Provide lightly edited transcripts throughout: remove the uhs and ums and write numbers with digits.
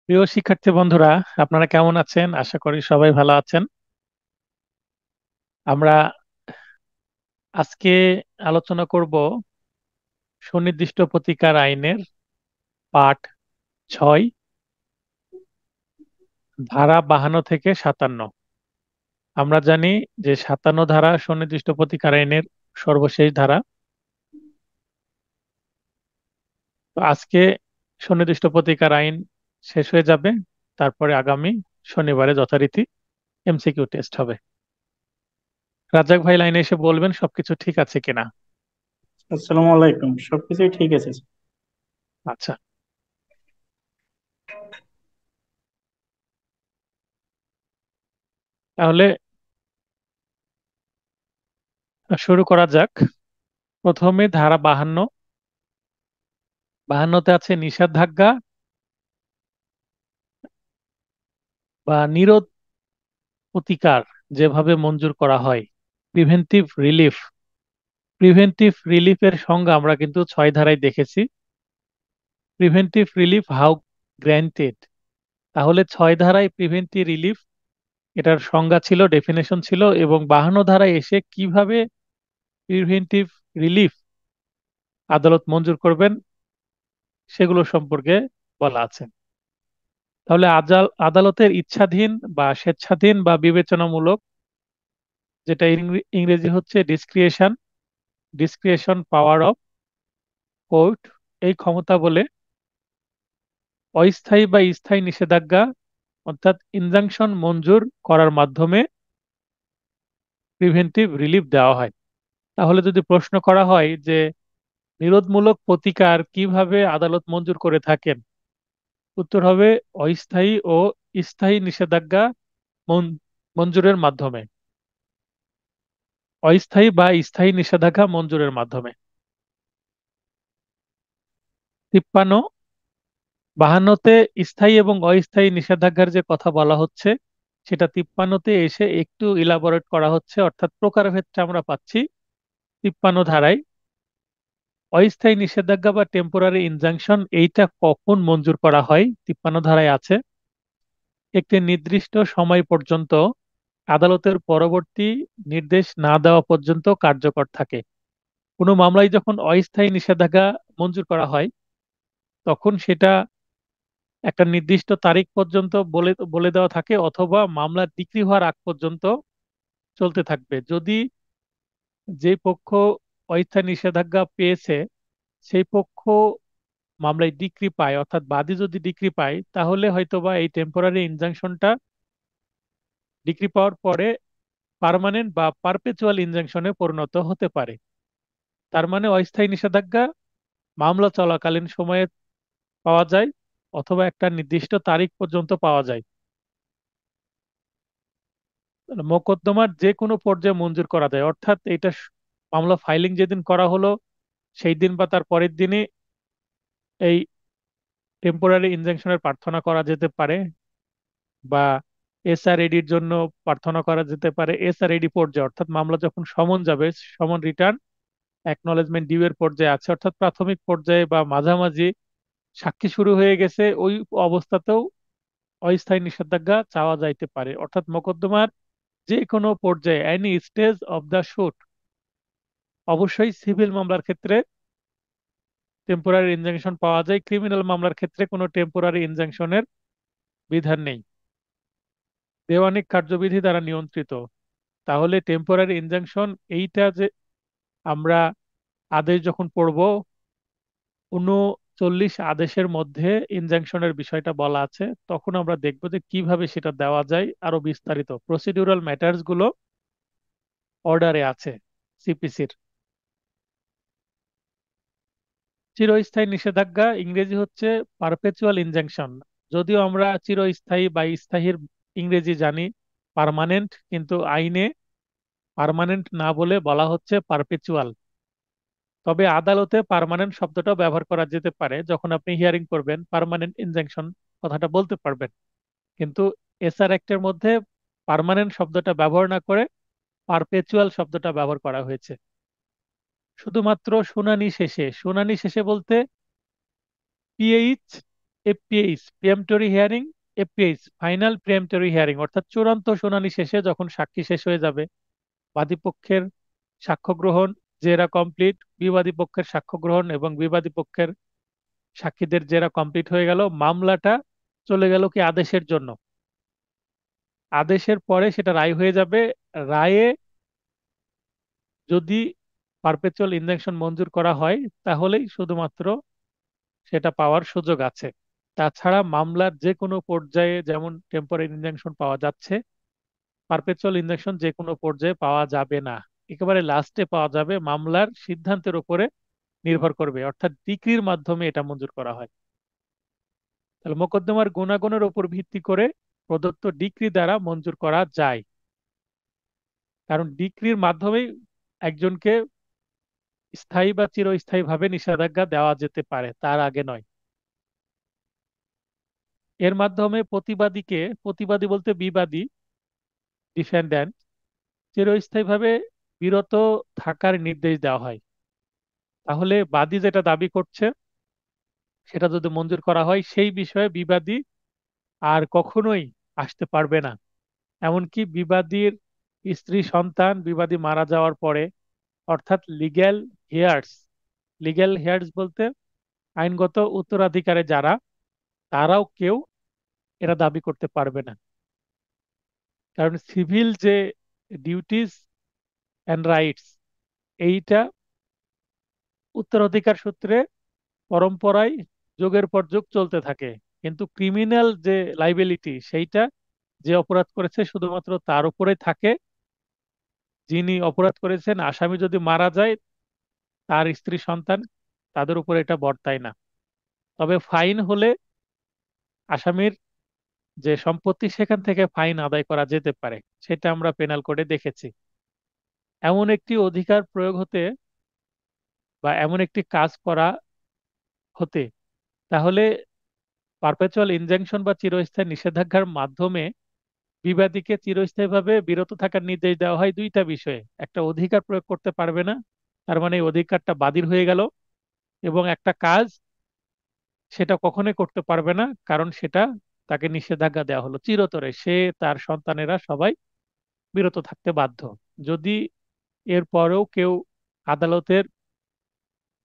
প্রিয় শিক্ষার্থী বন্ধুরা, আপনারা কেমন আছেন? আশা করি সবাই ভালো আছেন। আমরা আজকে আলোচনা করব সুনির্দিষ্ট প্রতিকার আইনের পাঠ 6, ধারা 52 থেকে 57। আমরা জানি যে 57 ধারা সুনির্দিষ্ট প্রতিকার আইনের সর্বশেষ ধারা। তো আজকে সুনির্দিষ্ট প্রতিকার আইন শেষ হয়ে যাবে। তারপরে আগামী শনিবারে যথারীতি এমসিকিউ টেস্ট হবে। রাজ্জাক ভাই লাইনে এসে বলবেন সবকিছু ঠিক আছে কিনা। আসসালামু আলাইকুম, সবকিছুই ঠিক আছে। আচ্ছা, তাহলে শুরু করা যাক। প্রথমে ধারা 52। 52তে আছে নিষেধাজ্ঞা বা নিরোধ প্রতিকার যেভাবে মঞ্জুর করা হয়, প্রিভেন্টিভ রিলিফ। প্রিভেন্টিভ রিলিফের সংজ্ঞা আমরা কিন্তু 6 ধারায় দেখেছি। প্রিভেন্টিভ রিলিফ হাউ গ্র্যান্টেড, তাহলে 6 ধারায় প্রিভেন্টিভ রিলিফ এটার সংজ্ঞা ছিল, ডেফিনেশন ছিল, এবং 52 ধারায় এসে কিভাবে প্রিভেন্টিভ রিলিফ আদালত মঞ্জুর করবেন সেগুলো সম্পর্কে বলা আছে। তাহলে আদালতের ইচ্ছাধীন বা স্বেচ্ছাধীন বা বিবেচনামূলক, যেটা ইংরেজি হচ্ছে ডিসক্রিয়েশন, ডিসক্রিয়েশন পাওয়ার অফ কোর্ট, এই ক্ষমতা বলে অস্থায়ী বা স্থায়ী নিষেধাজ্ঞা অর্থাৎ ইনজাংশন মঞ্জুর করার মাধ্যমে প্রিভেন্টিভ রিলিফ দেওয়া হয়। তাহলে যদি প্রশ্ন করা হয় যে নিরোধমূলক প্রতিকার কিভাবে আদালত মঞ্জুর করে থাকেন, উত্তর হবে অস্থায়ী ও স্থায়ী নিষেধাজ্ঞা মঞ্জুরের মাধ্যমে। অস্থায়ী বা স্থায়ী নিষেধাজ্ঞা মঞ্জুরের মাধ্যমে। 53, 52তে স্থায়ী এবং অস্থায়ী নিষেধাজ্ঞার যে কথা বলা হচ্ছে সেটা 53তে এসে একটু ইলাবোরেট করা হচ্ছে, অর্থাৎ প্রকারভেদটা আমরা পাচ্ছি 53 ধারায়। অস্থায়ী নিষেধাজ্ঞা বা টেম্পোরারি ইনজাংশন এইটা কখন মঞ্জুর করা হয় 53 ধারায় আছে, একটি নির্দিষ্ট সময় পর্যন্ত আদালতের পরবর্তী নির্দেশ না দেওয়া পর্যন্ত কার্যকর থাকে। কোনো মামলায় যখন অস্থায়ী নিষেধাজ্ঞা মঞ্জুর করা হয় তখন সেটা একটা নির্দিষ্ট তারিখ পর্যন্ত বলে বলে দেওয়া থাকে, অথবা মামলার ডিক্রি হওয়ার আগ পর্যন্ত চলতে থাকবে। যদি যে পক্ষ অস্থায়ী নিষেধাজ্ঞা পেয়েছে সেই পক্ষ মামলায় ডিক্রি পায়, অর্থাৎ বাদী যদি ডিক্রি পায়, তাহলে হয়তোবা এই টেম্পোরারি ইনজাংশনটা ডিক্রি পাওয়ার পরে পার্মানেন্ট বা পারপেচুয়াল ইনজাংশনে পরিণত হতে পারে। তার মানে অস্থায়ী নিষেধাজ্ঞা মামলা চলাকালীন সময়ে পাওয়া যায়, অথবা একটা নির্দিষ্ট তারিখ পর্যন্ত পাওয়া যায়। মোকদ্দমার যে কোনো পর্যায়ে মঞ্জুর করা যায়, অর্থাৎ এটা মামলা ফাইলিং যেদিন করা হলো সেই দিন বা তার পরের দিনই এই টেম্পোরারি ইনজাংশনের প্রার্থনা করা যেতে পারে, বা এসআরএডির জন্য প্রার্থনা করা যেতে পারে। এসআরএডি পর্যায়ে অর্থাৎ মামলা যখন সমন যাবে, সমন রিটার্ন অ্যাকনলেজমেন্ট ডিউ এর পর্যায়ে আছে, অর্থাৎ প্রাথমিক পর্যায়ে বা মাঝামাঝি সাক্ষী শুরু হয়ে গেছে, ওই অবস্থাতেও অস্থায়ী নিষেধাজ্ঞা চাওয়া যাইতে পারে। অর্থাৎ মোকদ্দমার যে কোনো পর্যায়ে, any stage of the shoot. অবশ্যই সিভিল মামলার ক্ষেত্রে টেম্পোরারি ইনজাংশন পাওয়া যায়, ক্রিমিনাল মামলার ক্ষেত্রে কোনো টেম্পোরারি ইনজাংশনের বিধান নেই, দেওয়ানি কার্যবিধি দ্বারা নিয়ন্ত্রিত। তাহলে টেম্পোরারি ইনজাংশন এইটা যে আমরা আদেশ যখন পড়ব, 39 আদেশের মধ্যে ইনজাংশনের বিষয়টা বলা আছে, তখন আমরা দেখব যে কিভাবে সেটা দেওয়া যায়, আরো বিস্তারিত প্রসিডিউরাল ম্যাটার্স গুলো অর্ডারে আছে সিপিসির। চিরস্থায়ী নিষেধাজ্ঞা ইংরেজি হচ্ছে পারপেচুয়াল ইনজাংশন। যদিও আমরা চিরস্থায়ী বা স্থায়ীর ইংরেজি জানি পার্মানেন্ট, কিন্তু আইনে পার্মানেন্ট না বলে বলা হচ্ছে পারপেচুয়াল। তবে আদালতে পার্মানেন্ট শব্দটা ব্যবহার করা যেতে পারে, যখন আপনি হিয়ারিং করবেন পার্মানেন্ট ইনজাংশন কথাটা বলতে পারবেন। কিন্তু এসআর অ্যাক্টের মধ্যে পার্মানেন্ট শব্দটা ব্যবহার না করে পারপেচুয়াল শব্দটা ব্যবহার করা হয়েছে। শুধুমাত্র শুনানি শেষে বলতে পিএইচ, এপিএইচ, প্রিএম্পটরি হিয়ারিং, এপিএইচ, ফাইনাল প্রিএম্পটরি হিয়ারিং, অর্থাৎ চূড়ান্ত শুনানি শেষে যখন সাক্ষী শেষ হয়ে যাবে, বাদী পক্ষের সাক্ষ্য গ্রহণ, জেরা কমপ্লিট, বিবাদী পক্ষের সাক্ষ্য গ্রহণ এবং বিবাদী পক্ষের সাক্ষীদের জেরা কমপ্লিট হয়ে গেল, মামলাটা চলে গেল কি আদেশের জন্য। আদেশের পরে সেটা রায় হয়ে যাবে। রায়ে যদি পারপেচুয়াল ইনজাংশন মঞ্জুর করা হয়, তাহলেই শুধুমাত্র সেটা পাওয়ার সুযোগ আছে। তাছাড়া মামলার যে কোনো পর্যায়ে যেমন টেম্পোরারি ইনজাংশন পাওয়া যাচ্ছে, পারপেচুয়াল ইনজাংশন যে কোনো পর্যায়ে পাওয়া যাবে না। একেবারে লাস্টে পাওয়া যাবে, মামলার সিদ্ধান্তের উপরে নির্ভর করবে, অর্থাৎ ডিক্রির মাধ্যমে এটা মঞ্জুর করা হয়। তাহলে মোকদ্দমার গুণাগুণের উপর ভিত্তি করে প্রদত্ত ডিক্রি দ্বারা মঞ্জুর করা যায়। কারণ ডিক্রির মাধ্যমেই একজনকে স্থায়ী বা চিরস্থায়ী ভাবে নিষেধাজ্ঞা দেওয়া যেতে পারে, তার আগে নয়। এর মাধ্যমে প্রতিবাদী বলতে বিবাদী, ডিফেন্ড্যান্ট, চিরস্থায়ীভাবে বিরত থাকার নির্দেশ দেওয়া হয়। তাহলে বাদী যেটা দাবি করছে সেটা যদি মঞ্জুর করা হয়, সেই বিষয়ে বিবাদী আর কখনোই আসতে পারবে না। এমনকি বিবাদীর স্ত্রী সন্তান বিবাদী মারা যাওয়ার পরে, অর্থাৎ লিগ্যাল হেয়ার্স বলতে আইনগত উত্তরাধিকারে যারা, তারাও কেউ এরা দাবি করতে পারবে না। কারণ সিভিল যে ডিউটিস অ্যান্ড রাইটস, এইটা উত্তরাধিকার সূত্রে পরম্পরায় যুগের পর যুগ চলতে থাকে। কিন্তু ক্রিমিনাল যে লাইবিলিটি, সেইটা যে অপরাধ করেছে শুধুমাত্র তার উপরে থাকে। যিনি অপরাধ করেছেন, আসামি যদি মারা যায়, তার স্ত্রী সন্তান, তাদের উপরে এটা বর্তায় না। তবে ফাইন হলে আসামির যে সম্পত্তি, সেখান থেকে ফাইন আদায় করা যেতে পারে। সেটা আমরা পেনাল কোডে দেখেছি। এমন একটি অধিকার প্রয়োগ হতে বা এমন একটি কাজ করা হতে, তাহলে পারপেচুয়াল ইনজাংশন বা চিরস্থায়ী নিষেধাজ্ঞার মাধ্যমে বিবাদীকে চিরস্থায়ীভাবে বিরত থাকার নির্দেশ দেওয়া হয় দুইটা বিষয়ে। একটা অধিকার প্রয়োগ করতে পারবে না, তার মানে এই অধিকারটা বাতিল হয়ে গেল। এবং একটা কাজ সেটা কখনোই করতে পারবে না, কারণ সেটা তাকে নিষেধাজ্ঞা দেওয়া হলো চিরতরে, সে তার সন্তানেরা সবাই বিরত থাকতে বাধ্য। যদি এর পরেও কেউ আদালতের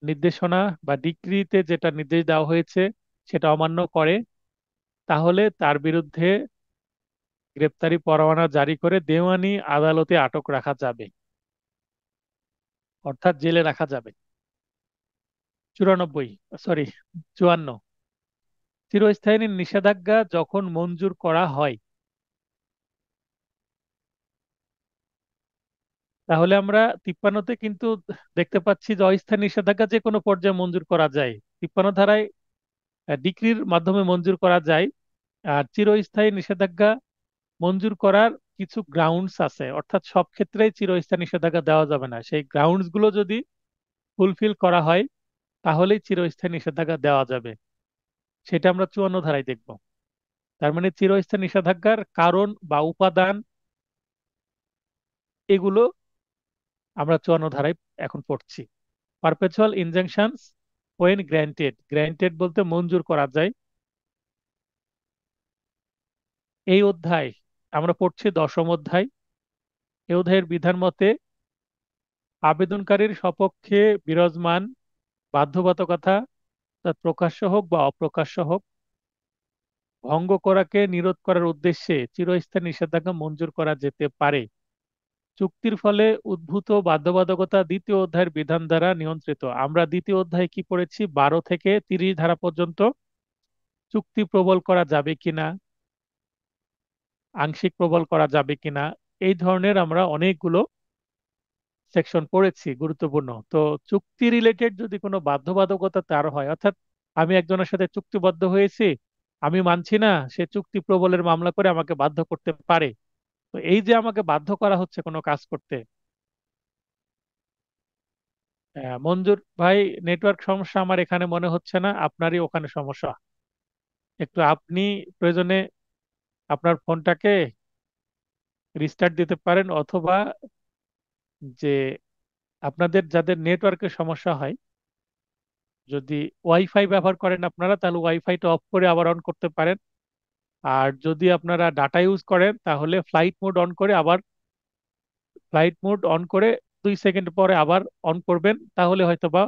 নির্দেশনা বা ডিক্রিতে যেটা নির্দেশ দেওয়া হয়েছে সেটা অমান্য করে, তাহলে তার বিরুদ্ধে গ্রেপ্তারি পরোয়ানা জারি করে দেওয়ানি আদালতে আটক রাখা যাবে, অর্থাৎ জেলে রাখা যাবে। 54, চিরস্থায়ী নিষেধাজ্ঞা যখন মঞ্জুর করা হয়, তাহলে আমরা 53তে কিন্তু দেখতে পাচ্ছি যে অস্থায়ী নিষেধাজ্ঞা যে কোনো পর্যায়ে মঞ্জুর করা যায়। 53 ধারায় ডিক্রির মাধ্যমে মঞ্জুর করা যায়। আর চিরস্থায়ী নিষেধাজ্ঞা মঞ্জুর করার কিছু গ্রাউন্ডস আছে, অর্থাৎ সব ক্ষেত্রেই চিরস্থায়ী নিষেধাজ্ঞা দেওয়া যাবে না। সেই গ্রাউন্ডস গুলো যদি ফুলফিল করা হয়, তাহলেই চিরস্থায়ী নিষেধাজ্ঞা দেওয়া যাবে। সেটা আমরা 54 ধারায় দেখব। তার মানে চিরস্থায়ী নিষেধাজ্ঞার কারণ বা উপাদান, এগুলো আমরা 54 ধারায় এখন পড়ছি। পারপেচুয়াল ইনজাংশনস ওয়েন গ্র্যান্টেড, গ্র্যান্টেড বলতে মঞ্জুর করা যায়। এই অধ্যায় আমরা পড়ছি 10ম অধ্যায়। এই অধ্যায়ের বিধান মতে আবেদনকারীর সপক্ষে বিরাজমান বাধ্যবাধকতা, তা প্রকাশ্য হোক বা অপ্রকাশ্য হোক, ভঙ্গ করাকে নিরোধ করার উদ্দেশ্যে চিরস্থায়ী নিষেধাজ্ঞা মঞ্জুর করা যেতে পারে। চুক্তির ফলে উদ্ভূত বাধ্যবাধকতা দ্বিতীয় অধ্যায়ের বিধান দ্বারা নিয়ন্ত্রিত। আমরা দ্বিতীয় অধ্যায়ে কি পড়েছি? 12 থেকে 30 ধারা পর্যন্ত চুক্তি প্রবল করা যাবে কিনা, আংশিক প্রবল করা যাবে কিনা, এই ধরনের আমরা অনেকগুলো সেকশন পড়েছি, গুরুত্বপূর্ণ। তো চুক্তি রিলেটেড যদি কোনো বাধ্যবাধকতা তার হয়, অর্থাৎ আমি একজনের সাথে চুক্তিবদ্ধ হয়েছি, আমি মানছি না, সে চুক্তি প্রবলের মামলা করে আমাকে বাধ্য করতে পারে। তো এই যে আমাকে বাধ্য করা হচ্ছে কোনো কাজ করতে, মঞ্জুর ভাই, নেটওয়ার্ক সমস্যা আমার এখানে মনে হচ্ছে না, আপনারই ওখানে সমস্যা। একটু আপনি প্রয়োজনে আপনার ফোনটাকে রিস্টার্ট দিতে পারেন, অথবা যে আপনাদের যাদের নেটওয়ার্কের সমস্যা হয়, যদি ওয়াইফাই ব্যবহার করেন আপনারা, তাহলে ওয়াইফাইটা অফ করে আবার অন করতে পারেন। আর যদি আপনারা ডাটা ইউজ করেন তাহলে ফ্লাইট মোড অন করে আবার, ফ্লাইট মোড অন করে 2 সেকেন্ড পরে আবার অন করবেন, তাহলে হয়তোবা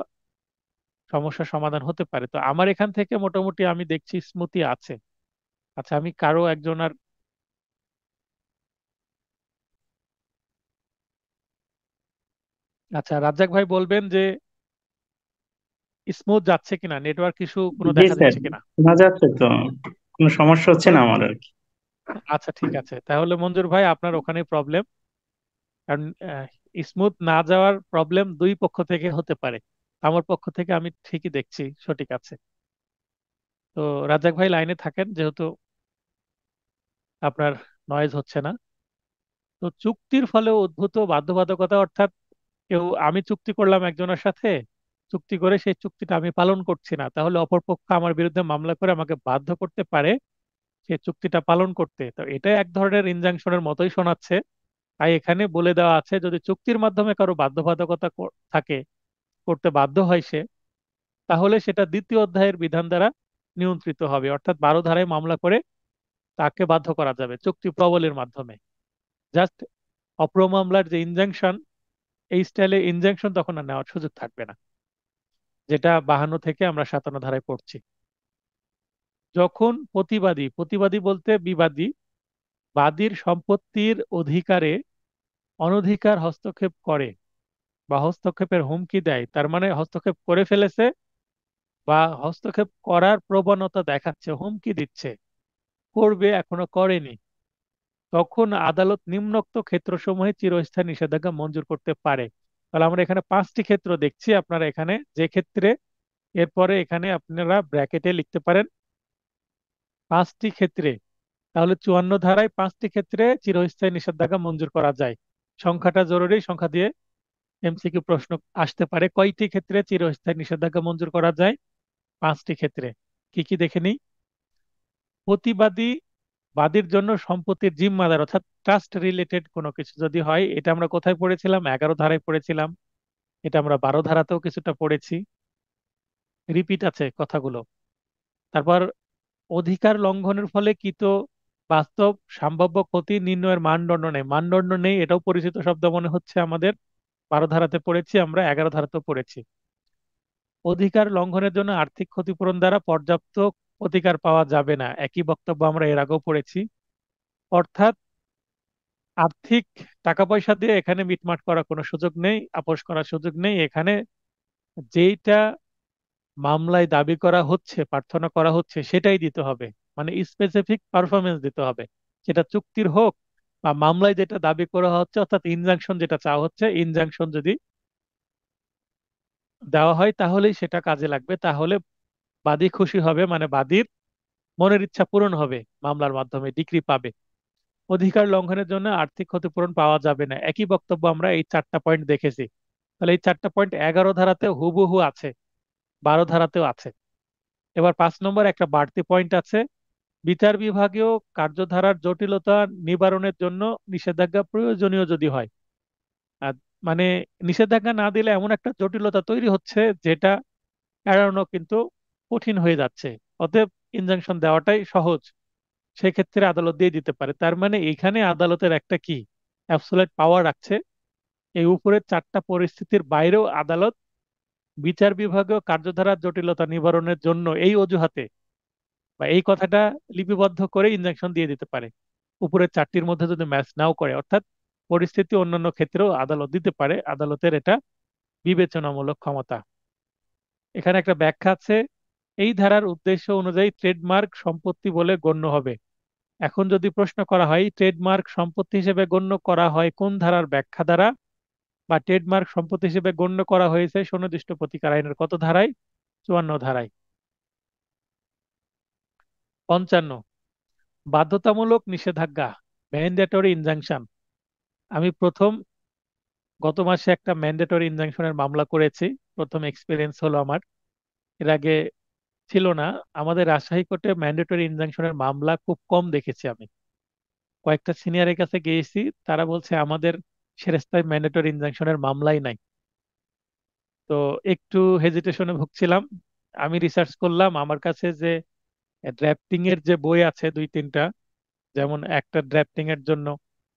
সমস্যার সমাধান হতে পারে। তো আমার এখান থেকে মোটামুটি আমি দেখছি স্মুথই আছে। আচ্ছা, আমি কারো একজন আর, আচ্ছা রাজ্জাক ভাই বলবেন যে স্মুথ যাচ্ছে কিনা, নেটওয়ার্ক ইস্যু কোনো জি দেখা স্যার, দিচ্ছে কিনা। শোনা যাচ্ছে তো, কোনো সমস্যা হচ্ছে না আমার আর কি। আচ্ছা ঠিক আছে, তাহলে মঞ্জুর ভাই আপনার ওখানে প্রবলেম। কারণ স্মুথ না যাওয়ার প্রবলেম দুই পক্ষ থেকে হতে পারে। আমার পক্ষ থেকে আমি ঠিকই দেখছি সঠিক আছে। তো রাজ্জাক ভাই লাইনে থাকেন, যেহেতু আপনার নয়েজ হচ্ছে না। তো চুক্তির ফলে উদ্ভূত বাধ্যবাধকতা, অর্থাৎ কেউ, আমি চুক্তি করলাম একজনের সাথে, চুক্তি করে সেই চুক্তিটা আমি পালন করছি না, তাহলে অপরপক্ষ আমার বিরুদ্ধে মামলা করে আমাকে বাধ্য করতে পারে সেই চুক্তিটা পালন করতে। তো এটা এক ধরনের ইনজাংশনের মতোই শোনাচ্ছে। তাই এখানে বলে দেওয়া আছে, যদি চুক্তির মাধ্যমে কারো বাধ্যবাধকতা থাকে, করতে বাধ্য হয় সে, তাহলে সেটা দ্বিতীয় অধ্যায়ের বিধান দ্বারা নিয়ন্ত্রিত হবে, অর্থাৎ 12 ধারায় মামলা করে তাকে বাধ্য করা যাবে চুক্তি প্রবলের মাধ্যমে। জাস্ট অপ্র মামলার যে ইনজাংশন, এই স্টাইলে ইনজাংশন তখন আর নেওয়ার সুযোগ থাকবে না, যেটা 52 থেকে আমরা 57 ধারায় পড়ছি। যখন প্রতিবাদী, প্রতিবাদী বলতে বিবাদী, বাদীর সম্পত্তির অধিকারে অনধিকার হস্তক্ষেপ করে বা হস্তক্ষেপের হুমকি দেয়, তার মানে হস্তক্ষেপ করে ফেলেছে বা হস্তক্ষেপ করার প্রবণতা দেখাচ্ছে, হুমকি দিচ্ছে, করবে এখনো করেনি, তখন আদালত নিম্নোক্ত ক্ষেত্রসমূহে চিরস্থায়ী নিষেধাজ্ঞা মঞ্জুর করতে পারে। তাহলে আমরা এখানে 5টি ক্ষেত্র দেখছি। আপনারা এখানে যে ক্ষেত্রে, এরপরে এখানে আপনারা ব্র্যাকেটে লিখতে পারেন 5টি ক্ষেত্রে। তাহলে 54 ধারায় 5টি ক্ষেত্রে চিরস্থায়ী নিষেধাজ্ঞা মঞ্জুর করা যায়। সংখ্যাটা জরুরি, সংখ্যা দিয়ে এমসিকিউ প্রশ্ন আসতে পারে। কয়টি ক্ষেত্রে চিরস্থায়ী নিষেধাজ্ঞা মঞ্জুর করা যায়? 5টি ক্ষেত্রে। কি কি দেখে নিই। প্রতিবাদী বাদীর জন্য সম্পত্তির জিম্মাদার, অর্থাৎ ট্রাস্ট রিলেটেড কোনো কিছু যদি হয়, এটা আমরা কোথায় পড়েছিলাম? 11 ধারায় পড়েছিলাম। এটা আমরা 12 ধারাতেও কিছুটা পড়েছি, রিপিট আছে কথাগুলো। তারপর অধিকার লঙ্ঘনের ফলে কৃত বাস্তব সম্ভাব্য ক্ষতি নির্ণয়ের মানদণ্ড নেই, মানদণ্ড নেই এটাও পরিচিত শব্দ মনে হচ্ছে আমাদের। 12 ধারাতে পড়েছি আমরা, 11 ধারাতেও পড়েছি। অধিকার লঙ্ঘনের জন্য আর্থিক ক্ষতিপূরণ দ্বারা পর্যাপ্ত প্রতিকার পাওয়া যাবে না, একই বক্তব্য আমরা এর আগেও পড়েছি। অর্থাৎ আর্থিক টাকা পয়সা দিয়ে এখানে মিটমাট করার কোনো সুযোগ নেই, আপোষ করার সুযোগ নেই এখানে। যেইটা মামলায় দাবি করা হচ্ছে, প্রার্থনা করা হচ্ছে, সেটাই দিতে হবে। মানে স্পেসিফিক পারফরমেন্স দিতে হবে, সেটা চুক্তির হোক বা মামলায় যেটা দাবি করা হচ্ছে, অর্থাৎ ইনজাংশন যেটা চাওয়া হচ্ছে, ইনজাংশন যদি দেওয়া হয় তাহলেই সেটা কাজে লাগবে, তাহলে বাদী খুশি হবে, মানে বাদীর মনের ইচ্ছা পূরণ হবে, মামলার মাধ্যমে ডিক্রি পাবে। অধিকার লঙ্ঘনের জন্য আর্থিক ক্ষতিপূরণ পাওয়া যাবে না, একই বক্তব্য আমরা এই 4টা পয়েন্ট দেখেছি। তাহলে এই 4টা পয়েন্ট 11 ধারাতেও হুবহু আছে, 12 ধারাতেও আছে। এবার 5 নম্বর একটা বাড়তি পয়েন্ট আছে, বিচার বিভাগীয় কার্যধারার জটিলতা নিবারণের জন্য নিষেধাজ্ঞা প্রয়োজনীয় যদি হয়। আর মানে নিষেধাজ্ঞা না দিলে এমন একটা জটিলতা তৈরি হচ্ছে যেটা এড়ানো কিন্তু কঠিন হয়ে যাচ্ছে, অতএব ইনজাংশন দেওয়াটাই সহজ, সেক্ষেত্রে আদালত দিয়ে দিতে পারে। তার মানে এখানে আদালতের একটা কি অ্যাবসোলিউট পাওয়ার রাখছে। এই উপরের 4টা পরিস্থিতির বাইরেও আদালত বিচার বিভাগীয় কার্যধারার জটিলতা নিবারণের জন্য এই অজুহাতে বা এই কথাটা লিপিবদ্ধ করে ইনজাংশন দিয়ে দিতে পারে, উপরের 4টির মধ্যে যদি ম্যাচ নাও করে। অর্থাৎ পরিস্থিতি অন্যান্য ক্ষেত্রেও আদালত দিতে পারে, আদালতের এটা বিবেচনামূলক ক্ষমতা। এখানে একটা ব্যাখ্যা আছে, এই ধারার উদ্দেশ্য অনুযায়ী ট্রেডমার্ক সম্পত্তি বলে গণ্য হবে। এখন যদি প্রশ্ন করা হয় ট্রেডমার্ক সম্পত্তি হিসেবে গণ্য করা হয় কোন ধারার ব্যাখ্যা দ্বারা, বা ট্রেডমার্ক সম্পত্তি হিসেবে গণ্য করা হয়েছে সুনির্দিষ্ট প্রতিকার আইনের কত ধারায়? 54 ধারায়। 55, বাধ্যতামূলক নিষেধাজ্ঞা, ম্যান্ডেটরি ইনজাংশন। আমি গত মাসে একটা ম্যান্ডেটরি ইনজাংশনের মামলা করেছি, প্রথম এক্সপিরিয়েন্স হলো আমার, এর আগে ছিল না। আমাদের রাজশাহী কোর্টে ম্যান্ডেটরি ইনজাংশনের মামলা খুব কম দেখেছি আমি। কয়েকটা সিনিয়রের কাছে গিয়েছি, তারা বলছে আমাদের সেরেস্তায় ম্যান্ডেটরি ইনজাংশনের মামলাই নাই। তো একটু হেজিটেশনে ভুগছিলাম। আমি রিসার্চ করলাম, আমার কাছে যে ড্রাফটিং এর যে বই আছে দুই তিনটা, যেমন একটা ড্রাফটিং এর জন্য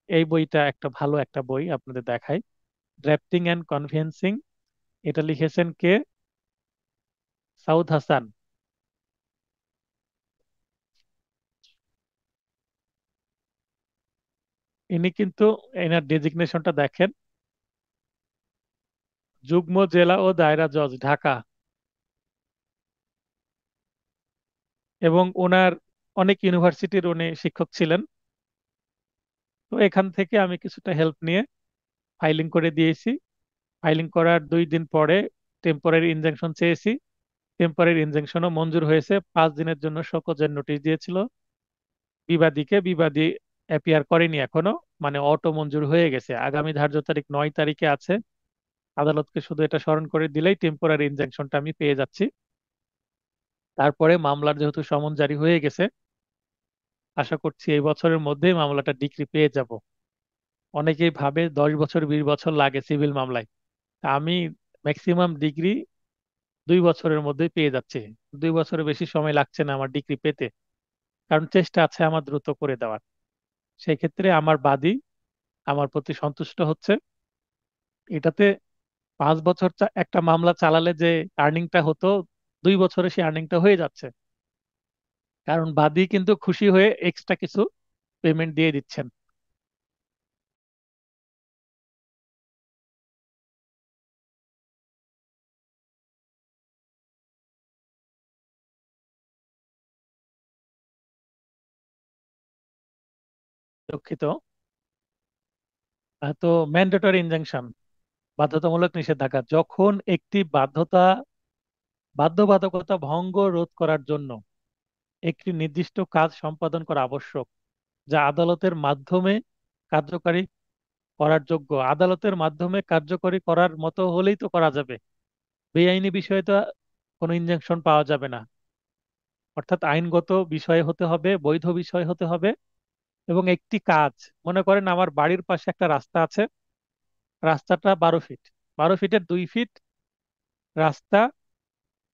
এই বইটা একটা ভালো একটা বই আপনাদের দেখাই, ড্রাফটিং অ্যান্ড কনভেন্সিং। এটা লিখেছেন কে? সাউদ হাসান। ইনি কিন্তু, এনার ডেজিগনেশনটা দেখেন, যুগ্ম জেলা ও দায়রা জজ, ঢাকা। এবং ওনার অনেক ইউনিভার্সিটির উনি শিক্ষক ছিলেন। তো এখান থেকে আমি কিছুটা হেল্প নিয়ে ফাইলিং করে দিয়েছি। ফাইলিং করার 2 দিন পরে টেম্পোরারি ইনজাংশন চেয়েছি। টেম্পোরারি ইনজাংশনও মঞ্জুর হয়েছে, 5 দিনের জন্য শোকজের নোটিশ দিয়েছিল বিবাদীকে। বিবাদী অ্যাপিয়ার করেনি এখনো, মানে অটো মঞ্জুর হয়ে গেছে, আগামী ধার্য তারিখ 9 তারিখে আছে। আদালতকে শুধু এটা স্মরণ করে দিলেই টেম্পোরারি ইনজাংশনটা আমি পেয়ে যাচ্ছি। তারপরে মামলার যেহেতু সমন জারি হয়ে গেছে, আশা করছি এই বছরের মধ্যেই মামলাটা ডিক্রি পেয়ে যাব। অনেকেই ভাবে 10 বছর 20 বছর লাগে সিভিল মামলায়, তা আমি ম্যাক্সিমাম ডিগ্রি 2 বছরের মধ্যেই পেয়ে যাচ্ছি। 2 বছরের বেশি সময় লাগছে না আমার ডিগ্রি পেতে, কারণ চেষ্টা আছে আমার দ্রুত করে দেওয়ার। সেই ক্ষেত্রে আমার বাদী আমার প্রতি সন্তুষ্ট হচ্ছে। এটাতে 5 বছর একটা মামলা চালালে যে আর্নিংটা হতো, 2 বছরে সেই আর্নিংটা হয়ে যাচ্ছে, কারণ বাদী কিন্তু খুশি হয়ে এক্সট্রা কিছু পেমেন্ট দিয়ে দিচ্ছেন। দুঃখিত। তো ম্যান্ডেটরি ইনজাংশন, বাধ্যতামূলক নিষেধাজ্ঞা, যখন একটি বাধ্যবাধকতা ভঙ্গ রোধ করার জন্য একটি নির্দিষ্ট কাজ সম্পাদন করা আবশ্যক, যা আদালতের মাধ্যমে কার্যকারী করার যোগ্য। আদালতের মাধ্যমে কার্যকরী করার মতো হলেই তো করা যাবে, বেআইনি বিষয়ে তো কোনো ইনজাংশন পাওয়া যাবে না। অর্থাৎ আইনগত বিষয় হতে হবে, বৈধ বিষয় হতে হবে। এবং একটি কাজ, মনে করেন আমার বাড়ির পাশে একটা রাস্তা আছে, রাস্তাটা 12 ফিট, 12 ফিটের 2 ফিট রাস্তা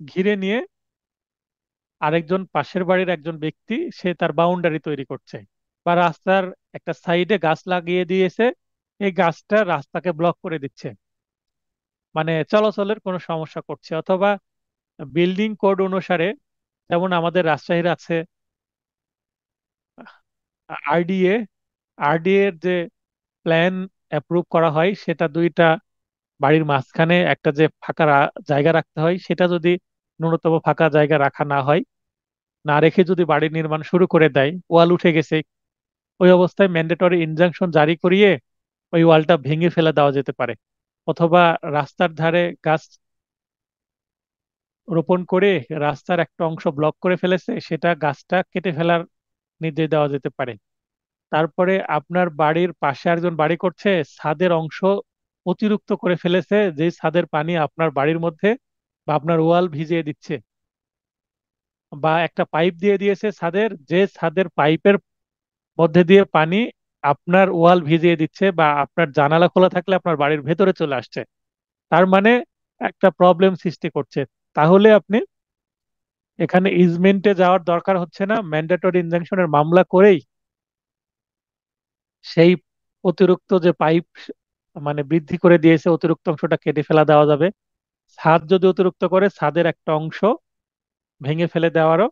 ঘিরে নিয়ে আরেকজন পাশের বাড়ির একজন ব্যক্তি সে তার বাউন্ডারি তৈরি করছে, বা রাস্তার একটা সাইডে গাছ লাগিয়ে দিয়েছে, এই গাছটা রাস্তাকে ব্লক করে দিচ্ছে, মানে চলাচলের কোনো সমস্যা করছে। অথবা বিল্ডিং কোড অনুসারে, যেমন আমাদের রাজশাহীর আছে আরডিএ, আরডিএ এর যে প্ল্যান অ্যাপ্রুভ করা হয়, সেটা দুইটা বাড়ির মাঝখানে একটা যে ফাঁকা জায়গা রাখতে হয়, সেটা যদি ন্যূনতম ফাঁকা জায়গা রাখা না হয়, না রেখে যদি বাড়ির নির্মাণ শুরু করে দেয়, ওয়াল উঠে গেছে, ওই অবস্থায় ম্যান্ডেটরি ইনজাংশন জারি করিয়ে ওই ওয়ালটা ভেঙে ফেলে দেওয়া যেতে পারে। অথবা রাস্তার ধারে গাছ রোপণ করে রাস্তার একটা অংশ ব্লক করে ফেলেছে, সেটা গাছটা কেটে ফেলার নির্দেশ দেওয়া যেতে পারে। তারপরে আপনার বাড়ির পাশে একজন বাড়ি করছে, ছাদের অংশ অতিরিক্ত করে ফেলেছে, যে ছাদের পানি আপনার বাড়ির মধ্যে বা আপনার ওয়াল ভিজিয়ে দিচ্ছে, বা একটা পাইপ দিয়ে দিয়েছে ছাদের, যে ছাদের পাইপের মধ্যে দিয়ে পানি আপনার ওয়াল ভিজিয়ে দিচ্ছে, বা আপনার জানালা খোলা থাকলে আপনার বাড়ির ভেতরে চলে আসছে, তার মানে একটা প্রবলেম সৃষ্টি করছে। তাহলে আপনি এখানে ইজমেন্টে যাওয়ার দরকার হচ্ছে না, ম্যান্ডেটরি ইনজাংশনের মামলা করেই সেই অতিরিক্ত যে পাইপ মানে বৃদ্ধি করে দিয়েছে, অতিরিক্ত অংশটা কেটে ফেলা দেওয়া যাবে। ছাদ যদি অতিরিক্ত করে, ছাদের একটা অংশ ভেঙে ফেলে দেওয়ারও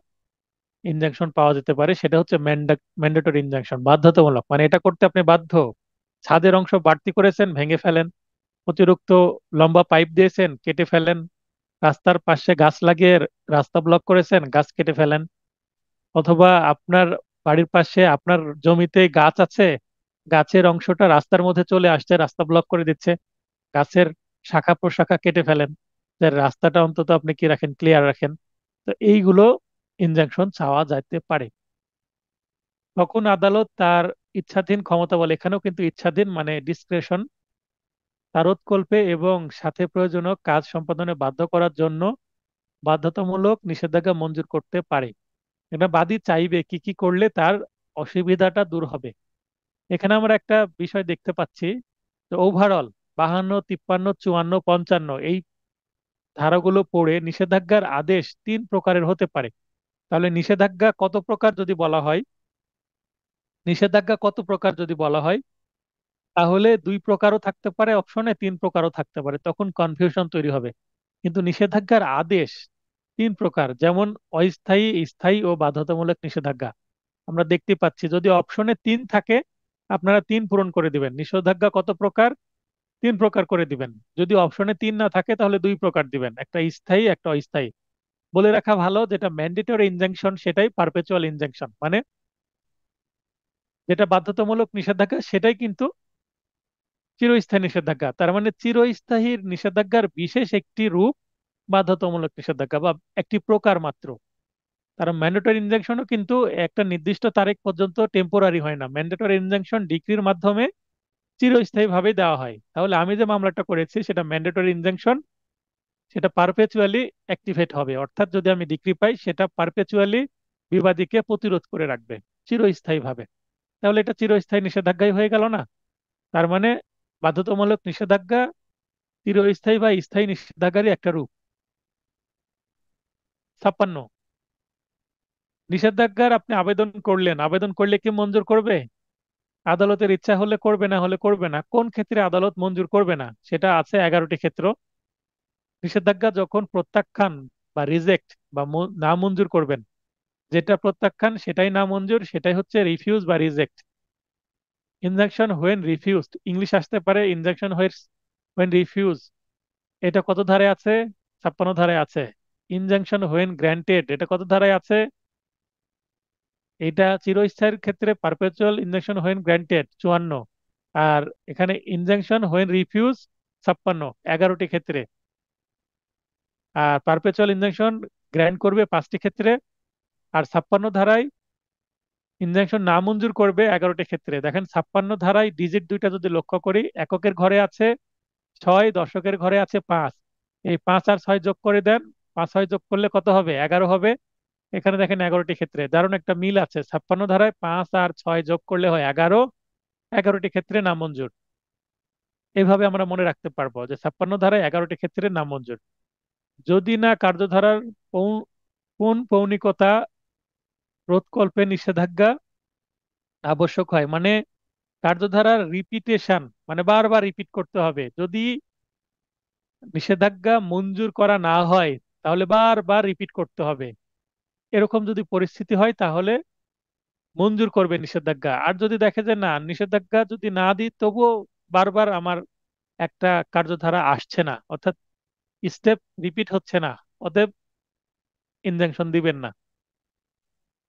ইনজাংশন পাওয়া যেতে পারে। সেটা হচ্ছে ম্যান্ডেটরি ইনজাংশন, বাধ্যতামূলক, মানে এটা করতে আপনি বাধ্য। ছাদের অংশ বাড়তি করেছেন, ভেঙে ফেলেন। অতিরিক্ত লম্বা পাইপ দিয়েছেন, কেটে ফেলেন। রাস্তার পাশে গাছ লাগিয়ে রাস্তা ব্লক করেছেন, গাছ কেটে ফেলেন। অথবা আপনার বাড়ির পাশে আপনার জমিতে গাছ আছে, গাছের অংশটা রাস্তার মধ্যে চলে আসছে, রাস্তা ব্লক করে দিচ্ছে, গাছের শাখা প্রশাখা কেটে ফেলেন, যে রাস্তাটা অন্তত আপনি কি রাখেন, ক্লিয়ার রাখেন। তো এইগুলো ইনজাংশন চাওয়া যাইতে পারে। তখন আদালত তার ইচ্ছাধীন ক্ষমতা বলে, এখানেও কিন্তু ইচ্ছাধীন মানে ডিসক্রেশন, তারতকল্পে এবং সাথে প্রয়োজনীয় কাজ সম্পাদনে বাধ্য করার জন্য বাধ্যতামূলক নিষেধাজ্ঞা মঞ্জুর করতে পারে। এটা বাদী চাইবে কি কি করলে তার অসুবিধাটা দূর হবে। এখানে আমরা একটা বিষয় দেখতে পাচ্ছি, যে ওভারঅল 52, 53, 54, 55 ধারাগুলো পড়ে নিষেধাজ্ঞার আদেশ তিন প্রকারের হতে পারে। তাহলে নিষেধাজ্ঞা কত প্রকার যদি বলা হয়, নিষেধাজ্ঞা কত প্রকার যদি বলা হয়, তাহলে দুই প্রকারও থাকতে পারে অপশনে, তিন প্রকারও থাকতে পারে, তখন কনফিউশন তৈরি হবে। কিন্তু নিষেধাজ্ঞার আদেশ তিন প্রকার, যেমন অস্থায়ী, স্থায়ী ও বাধ্যতামূলক নিষেধাজ্ঞা। আমরা দেখতে পাচ্ছি যদি অপশনে তিন থাকে, আপনারা তিন পূরণ করে দিবেন। নিষেধাজ্ঞা কত প্রকার? তিন প্রকার করে দিবেন। যদি অপশনে তিন না থাকে তাহলে দুই প্রকার দিবেন, একটা স্থায়ী একটা অস্থায়ী। বলে রাখা ভালো, যেটা ম্যান্ডেটরি ইনজাংশন সেটাই পারপেচুয়াল ইনজাংশন, মানে যেটা বাধ্যতামূলক নিষেধাজ্ঞা সেটাই কিন্তু চিরস্থায়ী নিষেধাজ্ঞা। তার মানে চিরস্থায়ী নিষেধাজ্ঞার বিশেষ একটি রূপ বাধ্যতামূলক নিষেধাজ্ঞা, বা একটি প্রকার মাত্র। তার ম্যান্ডেটরি ইনজাংশনও কিন্তু একটা নির্দিষ্ট তারিখ পর্যন্ত টেম্পোরারি হয় না, ম্যান্ডেটরি ইনজাংশন ডিগ্রির মাধ্যমে চিরস্থায়ী ভাবে দেওয়া হয়। তাহলে আমি যে মামলাটা করেছি সেটা ম্যান্ডেটরি ইনজাংশন, সেটা পারপেচুয়ালি অ্যাক্টিভেট হবে, অর্থাৎ যদি আমি ডিগ্রি পাই সেটা পারপেচুয়ালি বিবাদীকে প্রতিরোধ করে রাখবে চিরস্থায়ী ভাবে। তাহলে এটা চিরস্থায়ী নিষেধাজ্ঞাই হয়ে গেল না? তার মানে বাধ্যতামূলক নিষেধাজ্ঞা চিরস্থায়ী বা স্থায়ী নিষেধাজ্ঞারই একটা রূপ। 56, নিষেধাজ্ঞার আপনি আবেদন করলেন, আবেদন করলে কি মঞ্জুর করবে? আদালতের ইচ্ছা হলে করবে, না হলে করবে না। কোন ক্ষেত্রে আদালত মঞ্জুর করবে না? সেটা আছে 11টি ক্ষেত্র। নিষেধাজ্ঞা যখন প্রত্যাখ্যান বা রিজেক্ট বা না মঞ্জুর করবেন, যেটা প্রত্যাখ্যান সেটাই না মঞ্জুর, সেটাই হচ্ছে রিফিউজ বা reject. Injunction when refused, English আসতে পারে ইনজাংশন হোয়েন রিফিউজ, এটা কত ধারায় আছে? 56 ধারায় আছে। ইনজাংশন হোয়েন গ্র্যান্টেড, এটা কত ধারায় আছে? এটা চিরস্থায়ীর ক্ষেত্রে পারপেচুয়াল ইনজাংশন হোয়েন গ্র্যান্টেড 54। আর এখানে ইনজাংশন হোয়েন রিফিউজ 56, 11টি ক্ষেত্রে। আর পারপেচুয়াল ইনজাংশন গ্র্যান্ট করবে 5টি ক্ষেত্রে। আর 56 ধারায় ইনজাংশন নামঞ্জুর করবে 11টি ক্ষেত্রে। দেখেন 56 ধারায় ডিজিট দুইটা যদি লক্ষ্য করি, এককের ঘরে আছে 6, দশকের ঘরে আছে 5। এই 5 আর 6 যোগ করে দেন, 5 6 যোগ করলে কত হবে? 11 হবে। এখানে দেখেন 11টি ক্ষেত্রে দারুণ একটা মিল আছে, 56 ধারায় 5 আর 6 যোগ করলে হয় 11, 11টি ক্ষেত্রে নামঞ্জুর। এইভাবে আমরা মনে রাখতে পারবো যে 56 ধারায় 11টি ক্ষেত্রে নামঞ্জুর। যদি না কার্যধারার কোন পৌনিকতা রোধকল্পে নিষেধাজ্ঞা আবশ্যক হয়, মানে কার্যধারার রিপিটেশন, মানে বারবার রিপিট করতে হবে। যদি নিষেধাজ্ঞা মঞ্জুর করা না হয় তাহলে বারবার রিপিট করতে হবে। এরকম যদি পরিস্থিতি হয় তাহলে মঞ্জুর করবে নিষেধাজ্ঞা। আর যদি দেখে যে না, নিষেধাজ্ঞা যদি না দিই তবুও বারবার আমার একটা কার্যধারা আসছে না, অর্থাৎ স্টেপ রিপিট হচ্ছে না, অতএব ইনজাংশন দিবেন না।